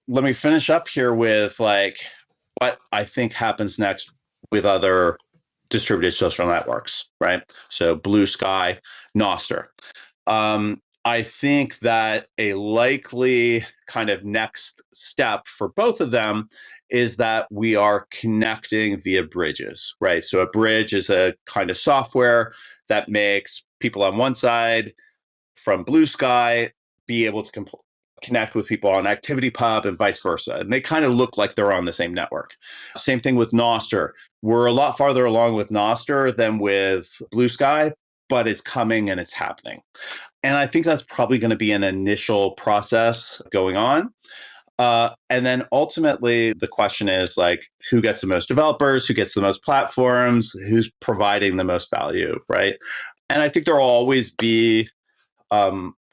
S4: let me finish up here with what I think happens next with other distributed social networks, right? So Blue Sky, Nostr. I think that a likely kind of next step for both of them is that we are connecting via bridges, right? So a bridge is a kind of software that makes people on one side from Blue Sky be able to connect with people on ActivityPub and vice versa. And they kind of look like they're on the same network. Same thing with Nostr. We're a lot farther along with Nostr than with Blue Sky, but it's coming and it's happening. And I think that's probably going to be an initial process going on. And then ultimately, the question is who gets the most developers, who gets the most platforms, who's providing the most value, right? And I think there will always be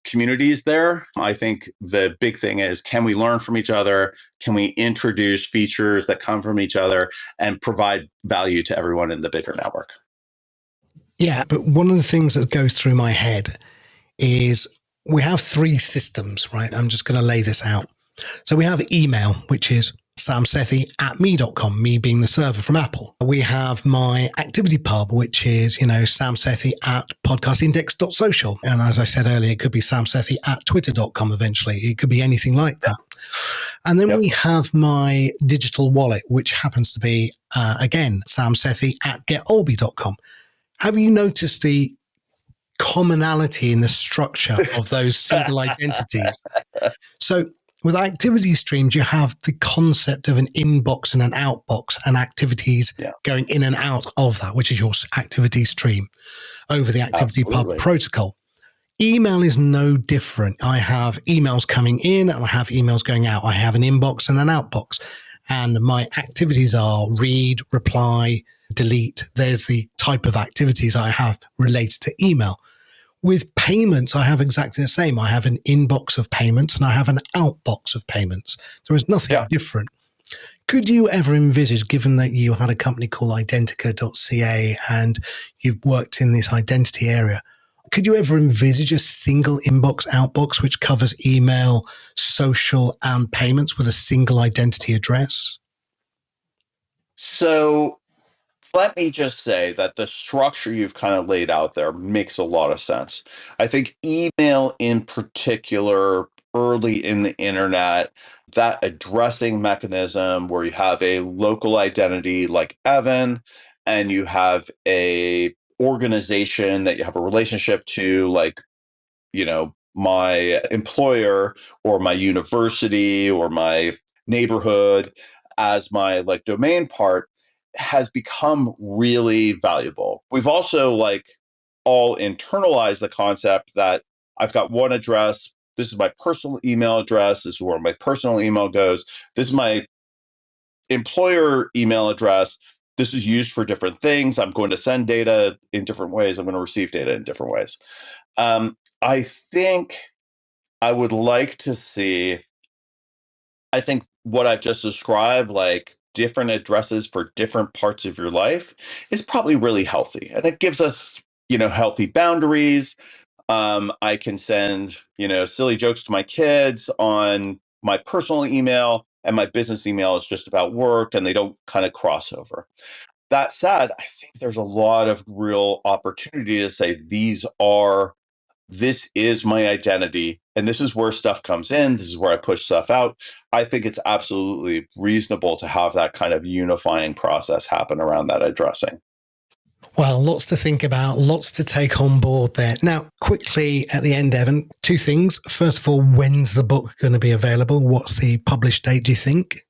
S4: communities there. I think the big thing is, can we learn from each other? Can we introduce features that come from each other and provide value to everyone in the bigger network?
S3: Yeah, but one of the things that goes through my head is we have three systems, right? I'm just going to lay this out. So we have email, which is samsethi@me.com, me being the server from Apple. We have my ActivityPub, which is, samsethi@podcastindex.social. And as I said earlier, it could be samsethi@twitter.com eventually. It could be anything like that. And then we have my digital wallet, which happens to be, again, samsethi@getolby.com. Have you noticed the commonality in the structure of those single identities? So with activity streams, you have the concept of an inbox and an outbox, and activities going in and out of that, which is your activity stream over the ActivityPub protocol. Email is no different. I have emails coming in and I have emails going out. I have an inbox and an outbox, and my activities are read, reply, delete. There's the type of activities I have related to email. With payments, I have exactly the same. I have an inbox of payments and I have an outbox of payments. There is nothing different. Could you ever envisage, given that you had a company called Identica.ca and you've worked in this identity area, could you ever envisage a single inbox outbox which covers email, social, and payments with a single identity address?
S4: So let me just say that the structure you've kind of laid out there makes a lot of sense. I think email in particular, early in the internet, that addressing mechanism where you have a local identity like Evan, and you have a organization that you have a relationship to, my employer or my university or my neighborhood as my domain part, has become really valuable. We've also all internalized the concept that I've got one address. This is my personal email address. This is where my personal email goes. This is my employer email address. This is used for different things. I'm going to send data in different ways. I'm going to receive data in different ways. I think I would like to see, I think what I've just described, like different addresses for different parts of your life, is probably really healthy. And it gives us, healthy boundaries. I can send, silly jokes to my kids on my personal email, and my business email is just about work, and they don't kind of cross over. That said, I think there's a lot of real opportunity to say this is my identity, and this is where stuff comes in. This is where I push stuff out. I think it's absolutely reasonable to have that kind of unifying process happen around that addressing.
S3: Well, lots to think about, lots to take on board there. Now, quickly at the end, Evan, two things. First of all, when's the book going to be available? What's the published date, do you think?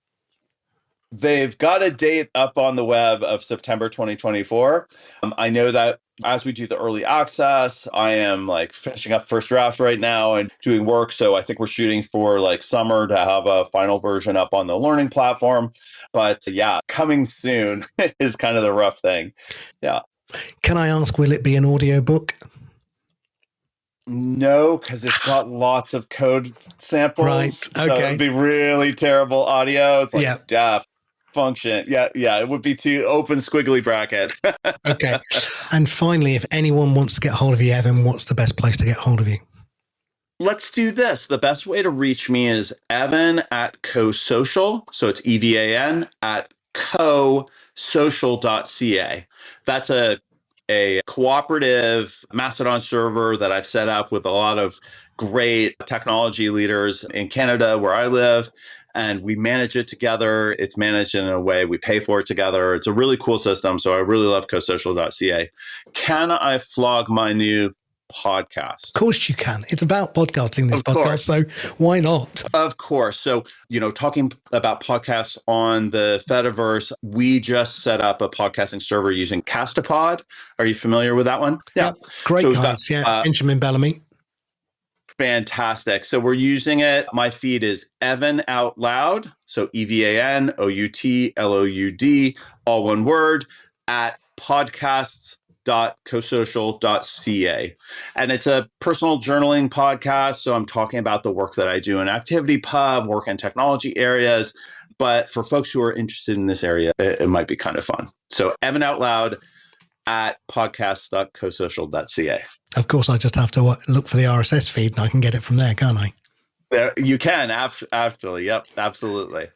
S4: They've got a date up on the web of September 2024. I know that as we do the early access, I am like finishing up first draft right now and doing work. So I think we're shooting for like summer to have a final version up on the learning platform. But yeah, coming soon is kind of the rough thing. Yeah.
S3: Can I ask, will it be an audiobook?
S4: No, because it's got lots of code samples.
S3: Right. Okay.
S4: So it would be really terrible audio. It's like deaf. Function. Yeah. It would be too open squiggly bracket.
S3: Okay. And finally, if anyone wants to get hold of you, Evan, what's the best place to get hold of you?
S4: Let's do this. The best way to reach me is Evan at CoSocial. So it's EVAN at CoSocial.ca. That's a cooperative Mastodon server that I've set up with a lot of great technology leaders in Canada where I live. And we manage it together. It's managed in a way we pay for it together. It's a really cool system. So I really love CoSocial.ca. Can I flog my new podcast?
S3: Of course you can. It's about podcasting, this podcast. So why not?
S4: Of course. So, talking about podcasts on the Fediverse, we just set up a podcasting server using Castapod. Are you familiar with that one?
S3: Yeah. Great so guys. Benjamin Bellamy.
S4: Fantastic. So we're using it. My feed is Evan Out Loud. So EVANOUTLOUD, all one word, at podcasts.cosocial.ca. And it's a personal journaling podcast. So I'm talking about the work that I do in ActivityPub, work in technology areas. But for folks who are interested in this area, it might be kind of fun. So Evan Out Loud at podcasts.cosocial.ca.
S3: Of course, I just have to look for the RSS feed and I can get it from there, can't I?
S4: There, you can, actually. Yep, absolutely.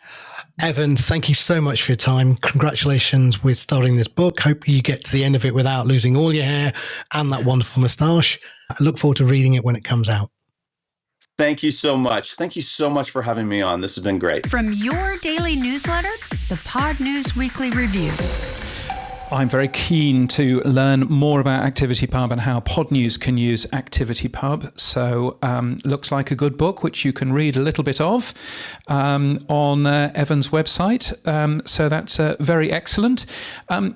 S3: Evan, thank you so much for your time. Congratulations with starting this book. Hope you get to the end of it without losing all your hair and that wonderful moustache. I look forward to reading it when it comes out.
S4: Thank you so much. Thank you so much for having me on. This has been great.
S2: From your daily newsletter, the Podnews Weekly Review.
S1: I'm very keen to learn more about ActivityPub and how Podnews can use ActivityPub. So looks like a good book, which you can read a little bit of on Evan's website. So that's very excellent.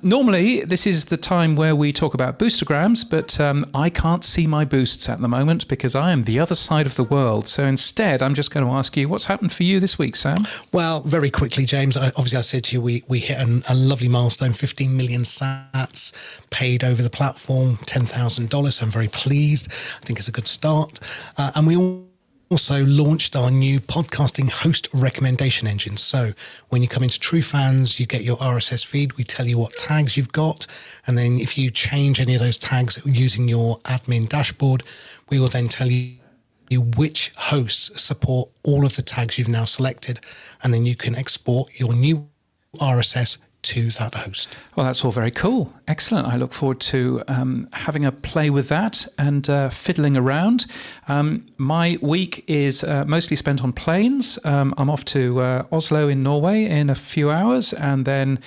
S1: Normally, this is the time where we talk about boostergrams, but I can't see my boosts at the moment because I am the other side of the world. So instead, I'm just going to ask you, what's happened for you this week, Sam?
S3: Well, very quickly, James, obviously I said to you, we hit a lovely milestone, 15 million sats paid over the platform, $10,000. So I'm very pleased. I think it's a good start. And we also launched our new podcasting host recommendation engine. So when you come into True Fans, you get your RSS feed. We tell you what tags you've got. And then if you change any of those tags using your admin dashboard, we will then tell you which hosts support all of the tags you've now selected. And then you can export your new RSS to that host.
S1: Well, that's all very cool. Excellent. I look forward to having a play with that and fiddling around. My week is mostly spent on planes. I'm off to Oslo in Norway in a few hours, and then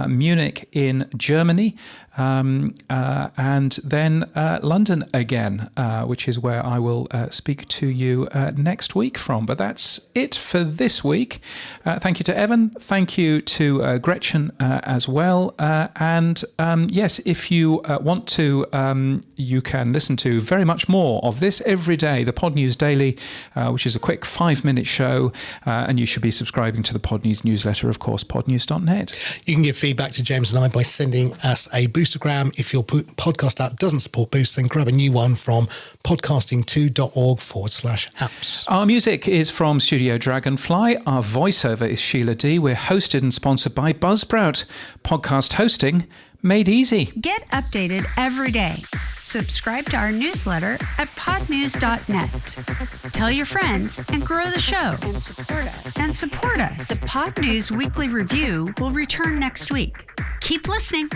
S1: Munich in Germany, and then London again, which is where I will speak to you next week from. But that's it for this week. Thank you to Evan. Thank you to Gretchen as well. And yes, if you want to, you can listen to very much more of this every day, the Podnews Daily, which is a quick 5-minute show. And you should be subscribing to the Podnews newsletter, of course, podnews.net.
S3: You can give feedback to James and I by sending us a Boostergram. If your podcast app doesn't support Boost, then grab a new one from podcasting2.org/apps.
S1: Our music is from Studio Dragonfly. Our voiceover is Sheila D. We're hosted and sponsored by Buzzsprout. Podcast hosting made easy.
S2: Get updated every day. Subscribe to our newsletter at podnews.net. Tell your friends and grow the show.
S6: And support us.
S2: The Podnews Weekly Review will return next week. Keep listening.